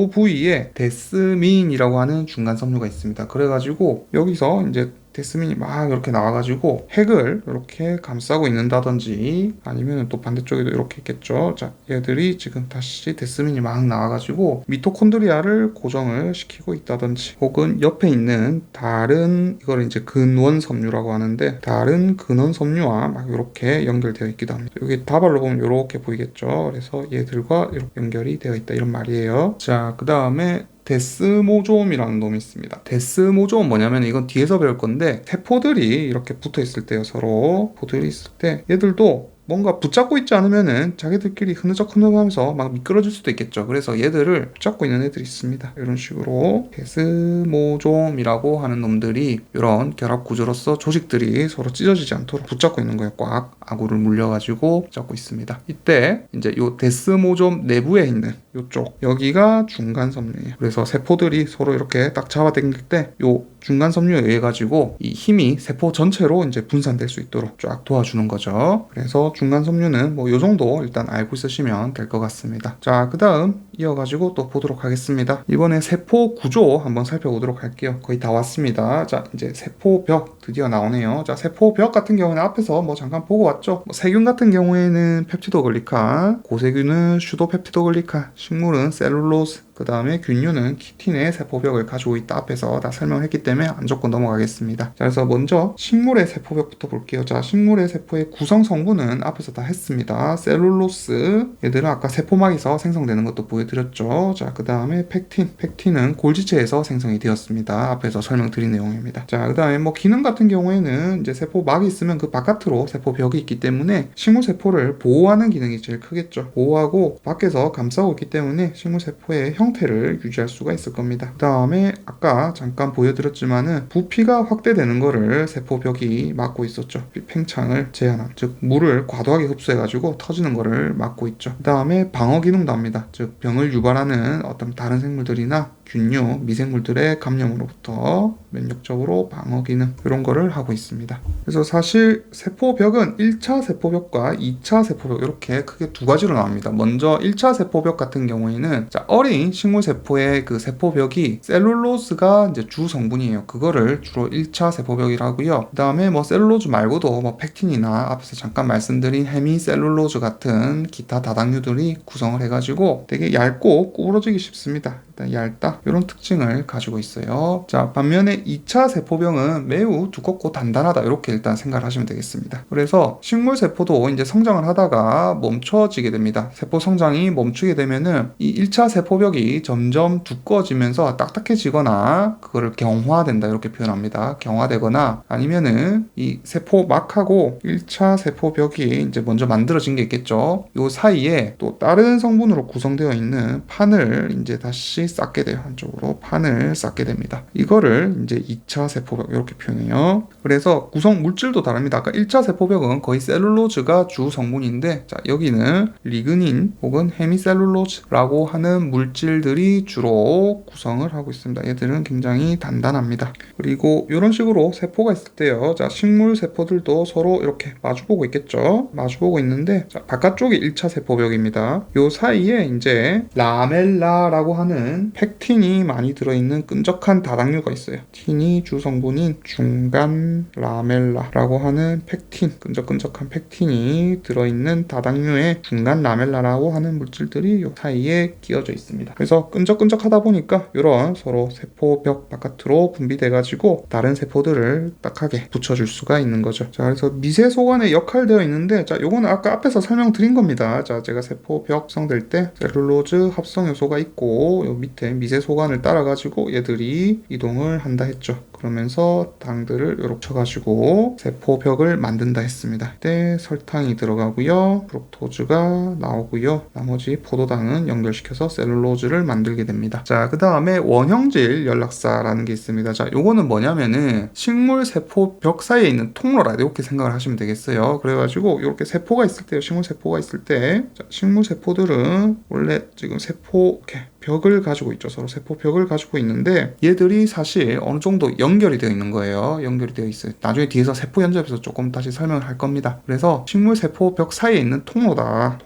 부위에 데스민이라고 하는 중간 섬유가 있습니다. 그래가지고 여기서 이제 데스민이 막 이렇게 나와가지고 핵을 이렇게 감싸고 있는다든지, 아니면 또 반대쪽에도 이렇게 있겠죠. 자, 얘들이 지금 다시 데스민이 막 나와가지고 미토콘드리아를 고정을 시키고 있다든지, 혹은 옆에 있는 다른, 이걸 이제 근원 섬유라고 하는데, 다른 근원 섬유와 막 이렇게 연결되어 있기도 합니다. 여기 다발로 보면 이렇게 보이겠죠. 그래서 얘들과 이렇게 연결이 되어 있다, 이런 말이에요. 자, 그 다음에 데스모조움이라는 놈이 있습니다. 데스모조움 뭐냐면, 이건 뒤에서 배울 건데, 세포들이 이렇게 붙어 있을 때요, 서로 포들이 있을 때 얘들도 뭔가 붙잡고 있지 않으면은 자기들끼리 흐느적흐느적하면서 막 미끄러질 수도 있겠죠. 그래서 얘들을 붙잡고 있는 애들이 있습니다. 이런 식으로 데스모좀이라고 하는 놈들이 이런 결합 구조로서 조직들이 서로 찢어지지 않도록 붙잡고 있는 거예요. 꽉 아구를 물려가지고 붙잡고 있습니다. 이때 이제 요 데스모좀 내부에 있는 요쪽, 여기가 중간 섬유예요. 그래서 세포들이 서로 이렇게 딱 잡아당길 때 요 중간 섬유에 의해 가지고 이 힘이 세포 전체로 이제 분산될 수 있도록 쫙 도와주는 거죠. 그래서 중간 섬유는 뭐 요 정도 일단 알고 있으시면 될 것 같습니다. 자, 그 다음 이어가지고 또 보도록 하겠습니다. 이번에 세포 구조 한번 살펴보도록 할게요. 거의 다 왔습니다. 자, 이제 세포벽 드디어 나오네요. 자, 세포벽 같은 경우는 앞에서 뭐 잠깐 보고 왔죠. 뭐 세균 같은 경우에는 펩티도글리칸, 고세균은 슈도펩티도글리칸, 식물은 셀룰로스, 그 다음에 균류는 키틴의 세포벽을 가지고 있다, 앞에서 다 설명했기 때문에 안 적고 넘어가겠습니다. 자, 그래서 먼저 식물의 세포벽부터 볼게요. 자, 식물의 세포의 구성 성분은 앞에서 다 했습니다. 셀룰로스, 얘들은 아까 세포막에서 생성되는 것도 보여드렸죠. 자, 그 다음에 팩틴은 골지체에서 생성이 되었습니다. 앞에서 설명드린 내용입니다. 자, 그 다음에 뭐 기능 같은 경우에는 이제 세포막이 있으면 그 바깥으로 세포벽이 있기 때문에 식물 세포를 보호하는 기능이 제일 크겠죠. 보호하고 밖에서 감싸고 있기 때문에 식물 세포의 형태를 유지할 수가 있을 겁니다. 그 다음에 아까 잠깐 보여드렸지만은 부피가 확대되는 거를 세포벽이 막고 있었죠. 팽창을 제한한, 즉 물을 과도하게 흡수해가지고 터지는 거를 막고 있죠. 그 다음에 방어 기능도 합니다. 즉 병을 유발하는 어떤 다른 생물들이나 균류, 미생물들의 감염으로부터 면역적으로 방어 기능, 이런 거를 하고 있습니다. 그래서 사실 세포벽은 1차 세포벽과 2차 세포벽, 이렇게 크게 두 가지로 나옵니다. 먼저 1차 세포벽 같은 경우에는, 자, 어린 식물 세포의 그 세포벽이 셀룰로스가 이제 주 성분이에요. 그거를 주로 1차 세포벽이라고요. 그 다음에 뭐 셀룰로즈 말고도 뭐 팩틴이나 앞에서 잠깐 말씀드린 헤미셀룰로즈 같은 기타 다당류들이 구성을 해가지고 되게 얇고 구부러지기 쉽습니다. 일단 얇다, 이런 특징을 가지고 있어요. 자, 반면에 2차 세포병은 매우 두껍고 단단하다, 이렇게 일단 생각을 하시면 되겠습니다. 그래서 식물 세포도 이제 성장을 하다가 멈춰지게 됩니다. 세포 성장이 멈추게 되면은 이 1차 세포벽이 점점 두꺼워지면서 딱딱해지거나, 그거를 경화된다, 이렇게 표현합니다. 경화되거나, 아니면은 이 세포막하고 1차 세포벽이 이제 먼저 만들어진 게 있겠죠. 요 사이에 또 다른 성분으로 구성되어 있는 판을 이제 다시 쌓게 돼요. 한쪽으로 판을 쌓게 됩니다. 이거를 이제 2차 세포벽, 이렇게 표현해요. 그래서 구성 물질도 다릅니다. 아까 1차 세포벽은 거의 셀룰로즈가 주 성분인데, 자, 여기는 리그닌 혹은 헤미셀룰로즈라고 하는 물질들이 주로 구성을 하고 있습니다. 얘들은 굉장히 단단합니다. 그리고 이런 식으로 세포가 있을 때요. 자, 식물 세포들도 서로 이렇게 마주보고 있겠죠. 마주보고 있는데, 자, 바깥쪽이 1차 세포벽입니다. 요 사이에 이제 라멜라라고 하는 팩틴이 많이 들어있는 끈적한 다당류가 있어요. 틴이 주성분인 중간 라멜라라고 하는 팩틴, 끈적끈적한 팩틴이 들어있는 다당류의 중간 라멜라라고 하는 물질들이 이 사이에 끼어져 있습니다. 그래서 끈적끈적하다 보니까 이런 서로 세포벽 바깥으로 분비돼가지고 다른 세포들을 딱하게 붙여줄 수가 있는 거죠. 자, 그래서 미세소관에 역할되어 있는데, 자, 요거는 아까 앞에서 설명드린 겁니다. 자, 제가 세포벽 구성될 때 셀룰로즈 합성 요소가 있고, 요 밑에 미세소관을 따라가지고 얘들이 이동을 한다 했죠. 그러면서 당들을 이렇게 쳐가지고 세포벽을 만든다 했습니다. 이때 설탕이 들어가고요, 프룩토즈가 나오고요, 나머지 포도당은 연결시켜서 셀룰로즈를 만들게 됩니다. 자, 그 다음에 원형질 연락사라는 게 있습니다. 자, 요거는 뭐냐면은 식물 세포벽 사이에 있는 통로라, 이렇게 생각을 하시면 되겠어요. 그래가지고 이렇게 세포가 있을 때요, 식물 세포가 있을 때, 자, 식물 세포들은 원래 지금 세포 이렇게 벽을 가지고 있죠. 서로 세포벽을 가지고 있는데 얘들이 사실 어느 정도 연결이 되어 있는 거예요. 연결이 되어 있어요. 나중에 뒤에서 세포 연접에서 조금 다시 설명을 할 겁니다. 그래서 식물 세포벽 사이에 있는 통로다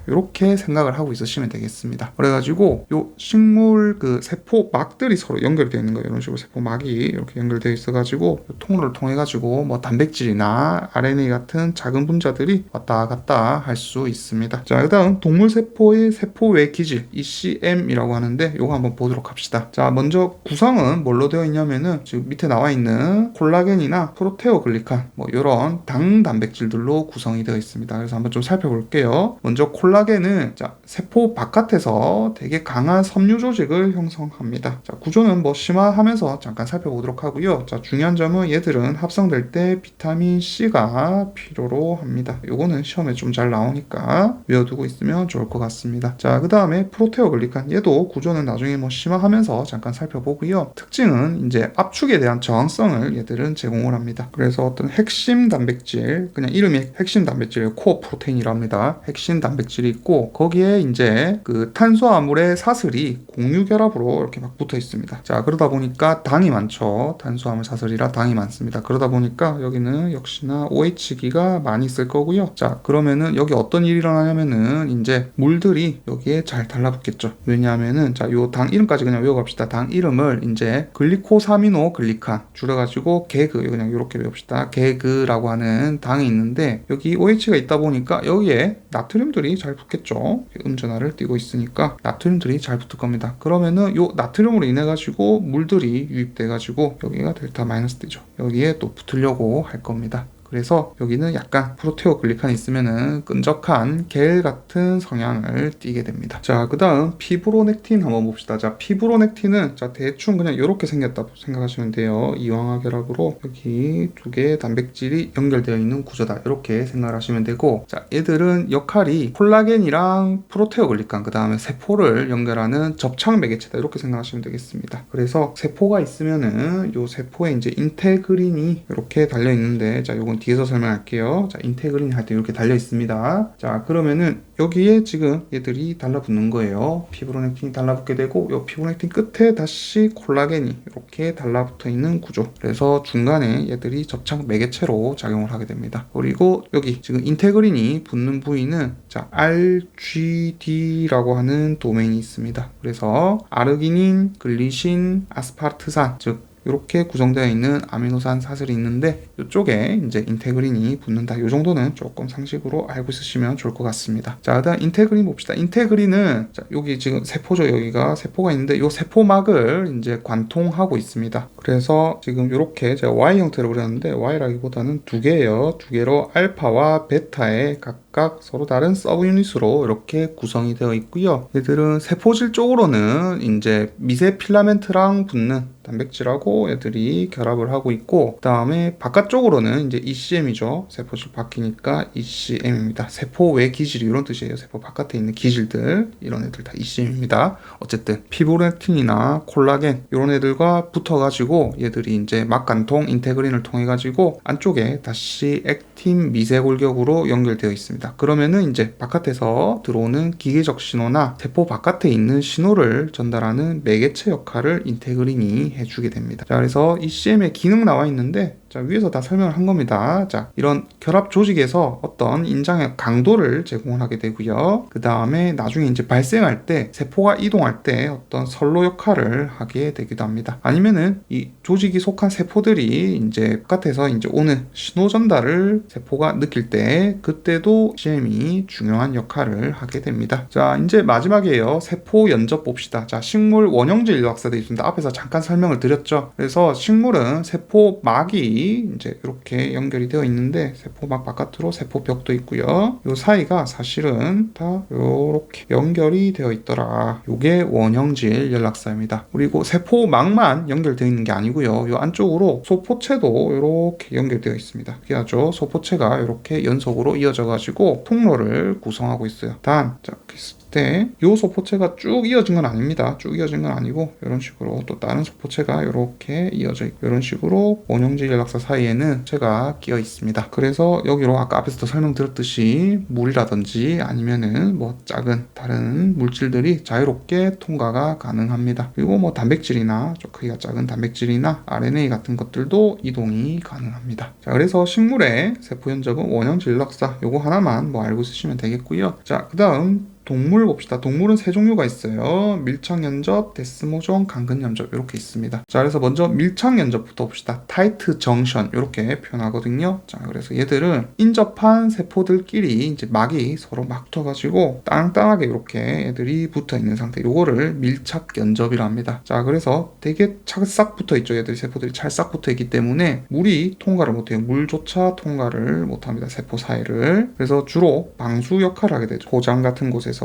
이렇게 생각을 하고 있으시면 되겠습니다. 그래가지고 요 식물 그 세포막들이 서로 연결이 되어 있는 거예요. 이런 식으로 세포막이 이렇게 연결되어 있어가지고 요 통로를 통해 가지고 뭐 단백질이나 RNA 같은 작은 분자들이 왔다 갔다 할 수 있습니다. 자, 그다음 동물 세포의 세포 외 기질 ECM이라고 하는데 요거 한번 보도록 합시다. 자, 먼저 구성은 뭘로 되어 있냐면은 지금 밑에 나와 있는 콜라겐이나 프로테오글리칸 뭐 이런 당 단백질들로 구성이 되어 있습니다. 그래서 한번 좀 살펴볼게요. 먼저 콜라겐은 자, 세포 바깥에서 되게 강한 섬유 조직을 형성합니다. 자, 구조는 뭐 심화하면서 잠깐 살펴보도록 하고요. 자, 중요한 점은 얘들은 합성될 때 비타민 C가 필요로 합니다. 요거는 시험에 좀 잘 나오니까 외워두고 있으면 좋을 것 같습니다. 자, 그 다음에 프로테오글리칸 얘도 구조는 나중에 뭐 심화하면서 잠깐 살펴보고요. 특징은 이제 압축에 대한 저항성을 얘들은 제공을 합니다. 그래서 어떤 핵심 단백질, 그냥 이름이 핵심 단백질 코어 프로테인이랍니다. 핵심 단백질이 있고 거기에 이제 그 탄수화물의 사슬이 공유 결합으로 이렇게 막 붙어 있습니다. 자, 그러다 보니까 당이 많죠. 탄수화물 사슬이라 당이 많습니다. 그러다 보니까 여기는 역시나 OH기가 많이 있을 거고요. 자, 그러면은 여기 어떤 일이 일어나냐면은 이제 물들이 여기에 잘 달라붙겠죠. 왜냐하면은 자, 요 당 이름까지 그냥 외워갑시다. 당 이름을 이제 글리코사미노 글리칸 줄여가지고 개그 그냥 이렇게 외웁시다. 개그라고 하는 당이 있는데 여기 OH가 있다 보니까 여기에 나트륨들이 잘 붙겠죠. 음전하를 띄고 있으니까 나트륨들이 잘 붙을 겁니다. 그러면은 요 나트륨으로 인해 가지고 물들이 유입돼 가지고 여기가 델타 마이너스 되죠. 여기에 또 붙으려고 할 겁니다. 그래서 여기는 약간 프로테오글리칸이 있으면은 끈적한 겔 같은 성향을 띠게 됩니다. 자, 그 다음 피브로넥틴 한번 봅시다. 자, 피브로넥틴은 자, 대충 그냥 이렇게 생겼다고 생각하시면 돼요. 이황화 결합으로 여기 두 개의 단백질이 연결되어 있는 구조다. 이렇게 생각을 하시면 되고, 자, 얘들은 역할이 콜라겐이랑 프로테오글리칸, 그 다음에 세포를 연결하는 접착 매개체다. 이렇게 생각하시면 되겠습니다. 그래서 세포가 있으면은 요 세포에 이제 인테그린이 이렇게 달려 있는데, 자, 요건 뒤에서 설명할게요. 자, 인테그린 할 때 이렇게 달려 있습니다. 자, 그러면은 여기에 지금 얘들이 달라붙는 거예요. 피브로넥틴이 달라붙게 되고 이 피브로넥틴 끝에 다시 콜라겐이 이렇게 달라붙어 있는 구조. 그래서 중간에 얘들이 접착 매개체로 작용을 하게 됩니다. 그리고 여기 지금 인테그린이 붙는 부위는 자, RGD라고 하는 도메인이 있습니다. 그래서 아르기닌, 글리신, 아스파르트산, 즉 이렇게 구성되어 있는 아미노산 사슬이 있는데 이쪽에 이제 인테그린이 붙는다. 이 정도는 조금 상식으로 알고 있으시면 좋을 것 같습니다. 자, 그다음 인테그린 봅시다. 인테그린은 자, 여기 지금 세포죠. 여기가 세포가 있는데 이 세포막을 이제 관통하고 있습니다. 그래서 지금 이렇게 제가 Y 형태로 그렸는데 Y라기보다는 두 개예요. 두 개로 알파와 베타의 각각 서로 다른 서브 유닛으로 이렇게 구성이 되어 있고요. 얘들은 세포질 쪽으로는 이제 미세 필라멘트랑 붙는 단백질하고 애들이 결합을 하고 있고, 그 다음에 바깥쪽으로는 이제 ECM이죠. 세포질 바뀌니까 ECM입니다. 세포 외 기질 이런 뜻이에요. 세포 바깥에 있는 기질들 이런 애들 다 ECM입니다. 어쨌든 피브로넥틴이나 콜라겐 이런 애들과 붙어가지고 얘들이 이제 막관통 인테그린을 통해 가지고 안쪽에 다시 액틴 미세골격으로 연결되어 있습니다. 그러면은 이제 바깥에서 들어오는 기계적 신호나 세포 바깥에 있는 신호를 전달하는 매개체 역할을 인테그린이 해주게 됩니다. 자, 그래서 ECM의 기능 나와 있는데 자, 위에서 다 설명을 한 겁니다. 자, 이런 결합 조직에서 어떤 인장의 강도를 제공을 하게 되고요. 그 다음에 나중에 이제 발생할 때 세포가 이동할 때 어떤 선로 역할을 하게 되기도 합니다. 아니면은 이 조직이 속한 세포들이 이제 바깥에서 이제 오는 신호 전달을 세포가 느낄 때 그때도 ECM이 중요한 역할을 하게 됩니다. 자, 이제 마지막이에요. 세포 연접 봅시다. 자, 식물 원형질 일각사되어 있습니다. 앞에서 잠깐 설명을 드렸죠. 그래서 식물은 세포막이 이제 이렇게 연결이 되어 있는데 세포막 바깥으로 세포벽도 있고요. 요 사이가 사실은 다 이렇게 연결이 되어 있더라. 요게 원형질 연락사입니다. 그리고 세포막만 연결되어 있는 게 아니고요. 요 안쪽으로 소포체도 이렇게 연결되어 있습니다. 특이하죠? 소포체가 이렇게 연속으로 이어져 가지고 통로를 구성하고 있어요. 단, 자, 때 이 소포체가 쭉 이어진 건 아닙니다. 쭉 이어진 건 아니고 이런 식으로 또 다른 소포체가 이렇게 이어져 있고 이런 식으로 원형질 연락사 사이에는 제가 끼어 있습니다. 그래서 여기로 아까 앞에서도 설명드렸듯이 물이라든지 아니면은 뭐 작은 다른 물질들이 자유롭게 통과가 가능합니다. 그리고 뭐 단백질이나 좀 크기가 작은 단백질이나 RNA 같은 것들도 이동이 가능합니다. 자, 그래서 식물의 세포 연접은 원형질 연락사 요거 하나만 뭐 알고 있으시면 되겠고요. 자, 그 다음 동물 봅시다. 동물은 세 종류가 있어요. 밀착연접, 데스모종, 강근연접 이렇게 있습니다. 자, 그래서 먼저 밀착연접부터 봅시다. 타이트 정션 이렇게 표현하거든요. 자, 그래서 얘들은 인접한 세포들끼리 이제 막이 서로 막 붙어가지고 땅땅하게 이렇게 애들이 붙어 있는 상태. 요거를 밀착연접이라 합니다. 자, 그래서 되게 찰싹 붙어 있죠. 얘들 세포들이 찰싹 붙어 있기 때문에 물이 통과를 못해요. 물조차 통과를 못합니다. 세포 사이를. 그래서 주로 방수 역할을 하게 되죠. 고장 같은 곳에서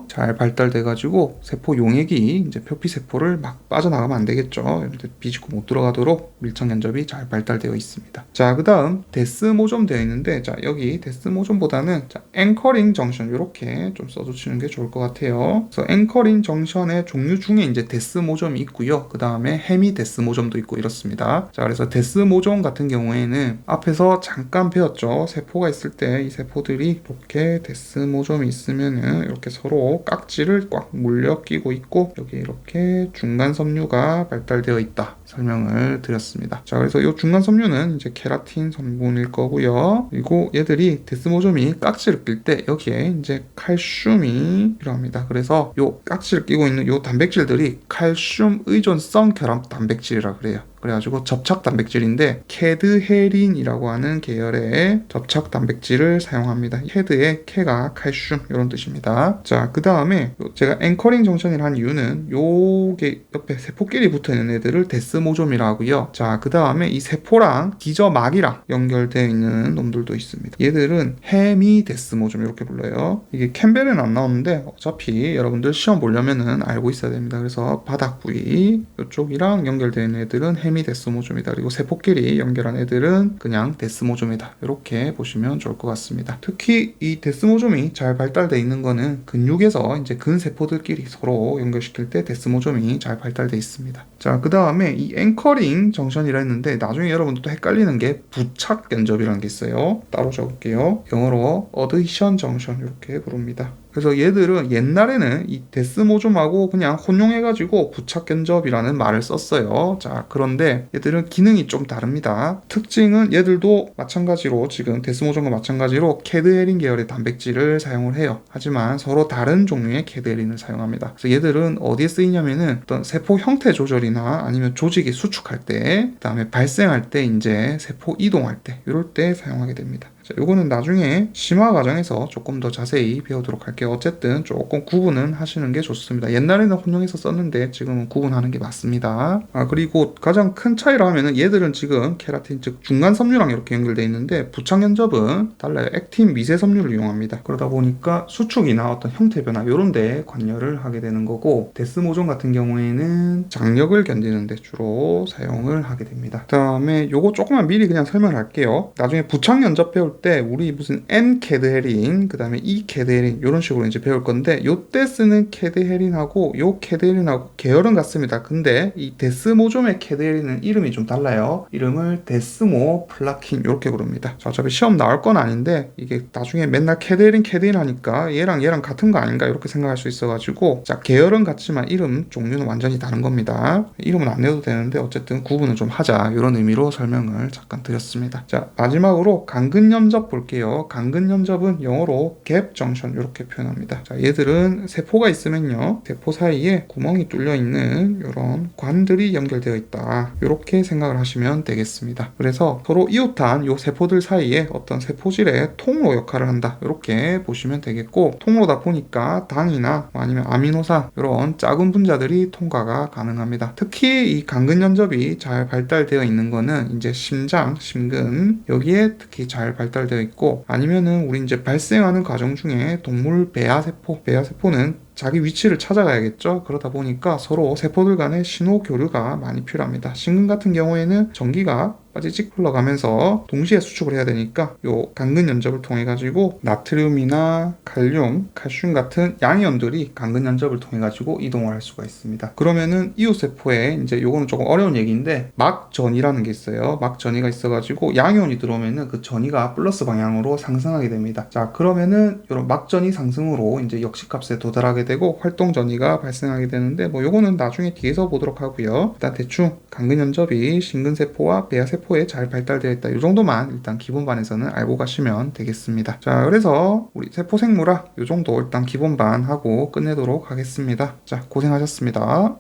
잘 발달돼가지고 세포 용액이 이제 표피세포를 막 빠져나가면 안 되겠죠. 비집고 못 들어가도록 밀착연접이 잘 발달되어 있습니다. 자, 그 다음 데스모좀 되어 있는데, 자, 여기 데스모좀보다는 앵커링 정션 이렇게 좀 써주시는 게 좋을 것 같아요. 그래서 앵커링 정션의 종류 중에 이제 데스모좀이 있고요. 그 다음에 헤미 데스모좀도 있고 이렇습니다. 자, 그래서 데스모좀 같은 경우에는 앞에서 잠깐 배웠죠. 세포가 있을 때 이 세포들이 이렇게 데스모좀이 있으면은 이렇게 서로 깍지를 꽉 물려 끼고 있고 여기 이렇게 중간 섬유가 발달되어 있다 설명을 드렸습니다. 자, 그래서 이 중간 섬유는 이제 케라틴 성분일 거고요. 그리고 얘들이 데스모좀이 깍지를 낄 때 여기에 이제 칼슘이 필요합니다. 그래서 이 깍지를 끼고 있는 이 단백질들이 칼슘 의존성 결합 단백질이라 그래요. 그래가지고 접착 단백질인데 캐드헤린이라고 하는 계열의 접착 단백질을 사용합니다. 캐드의 캐가 칼슘 이런 뜻입니다. 자, 그 다음에 제가 앵커링 정션이라 한 이유는 요게 옆에 세포끼리 붙어있는 애들을 데스모좀이라 하고요. 자, 그 다음에 이 세포랑 기저막이랑 연결되어 있는 놈들도 있습니다. 얘들은 헤미 데스모좀 이렇게 불러요. 이게 캠벨은 안 나오는데 어차피 여러분들 시험 보려면은 알고 있어야 됩니다. 그래서 바닥 부위 이쪽이랑 연결되어 있는 애들은 헤미 데스모좀이다. 그리고 세포끼리 연결한 애들은 그냥 데스모좀이다. 이렇게 보시면 좋을 것 같습니다. 특히 이 데스모좀이 잘 발달되어 있는 거는 근육에서 이제 근세포들끼리 서로 연결시킬 때 데스모좀이 잘 발달되어 있습니다. 자, 그 다음에 이 앵커링 정션이라 했는데 나중에 여러분들도 헷갈리는 게 부착 연접이라는 게 있어요. 따로 적을게요. 영어로 어드히션 정션 이렇게 부릅니다. 그래서 얘들은 옛날에는 이 데스모좀하고 그냥 혼용해가지고 부착견접이라는 말을 썼어요. 자, 그런데 얘들은 기능이 좀 다릅니다. 특징은 얘들도 마찬가지로 지금 데스모좀과 마찬가지로 캐드헤린 계열의 단백질을 사용을 해요. 하지만 서로 다른 종류의 캐드헤린을 사용합니다. 그래서 얘들은 어디에 쓰이냐면은 어떤 세포 형태 조절이나 아니면 조직이 수축할 때, 그 다음에 발생할 때 이제 세포 이동할 때 이럴 때 사용하게 됩니다. 자, 요거는 나중에 심화 과정에서 조금 더 자세히 배우도록 할게요. 어쨌든 조금 구분은 하시는 게 좋습니다. 옛날에는 혼용해서 썼는데 지금은 구분하는 게 맞습니다. 그리고 가장 큰 차이라 하면은 얘들은 지금 케라틴 즉 중간 섬유랑 이렇게 연결되어 있는데 부착연접은 달라요. 액틴 미세 섬유를 이용합니다. 그러다 보니까 수축이나 어떤 형태 변화 이런 데 관여를 하게 되는 거고 데스모좀 같은 경우에는 장력을 견디는 데 주로 사용을 하게 됩니다. 그 다음에 요거 조금만 미리 그냥 설명할게요. 나중에 부착연접 배울 때 우리 무슨 N 캐드헤린 그 다음에 E 캐드헤린 이런 식으로 이제 배울 건데 요때 쓰는 캐드헤린하고 요 캐드헤린하고 계열은 같습니다. 근데 이 데스모좀의 캐드헤린은 이름이 좀 달라요. 이름을 데스모 플라킨 이렇게 부릅니다. 자, 어차피 시험 나올 건 아닌데 이게 나중에 맨날 캐드헤린 하니까 얘랑 같은 거 아닌가 이렇게 생각할 수 있어가지고 자, 계열은 같지만 이름 종류는 완전히 다른 겁니다. 이름은 안 내도 되는데 어쨌든 구분을 좀 하자 이런 의미로 설명을 잠깐 드렸습니다. 자, 마지막으로 강근염 볼게요. 강근연접은 영어로 갭 정션 이렇게 표현합니다. 자, 얘들은 세포가 있으면요. 세포 사이에 구멍이 뚫려 있는 이런 관들이 연결되어 있다. 이렇게 생각을 하시면 되겠습니다. 그래서 서로 이웃한 이 세포들 사이에 어떤 세포질의 통로 역할을 한다. 이렇게 보시면 되겠고 통로다 보니까 당이나 아니면 아미노산 이런 작은 분자들이 통과가 가능합니다. 특히 이 강근연접이 잘 발달되어 있는 거는 이제 심장, 심근 여기에 특히 잘 발달되어 있고 아니면은 우리 이제 발생하는 과정 중에 동물 배아세포는 자기 위치를 찾아가야겠죠. 그러다 보니까 서로 세포들 간의 신호 교류가 많이 필요합니다. 심근 같은 경우에는 전기가 찌직 흘러가면서 동시에 수축을 해야 되니까 요 강근 연접을 통해 가지고 나트륨이나 칼륨, 칼슘 같은 양이온들이 강근 연접을 통해 가지고 이동을 할 수가 있습니다. 그러면은 이웃세포에 이제 요거는 조금 어려운 얘기인데 막전이라는 게 있어요. 막전이가 있어가지고 양이온이 들어오면은 그 전이가 플러스 방향으로 상승하게 됩니다. 자, 그러면은 이런 막전이 상승으로 이제 역시값에 도달하게 되고 활동 전이가 발생하게 되는데 뭐 요거는 나중에 뒤에서 보도록 하고요. 일단 대충 강근 연접이 심근세포와 배아세포에 잘 발달되어 있다. 이 정도만 일단 기본반에서는 알고 가시면 되겠습니다. 자, 그래서 우리 세포생물학 이 정도 일단 기본반 하고 끝내도록 하겠습니다. 자, 고생하셨습니다.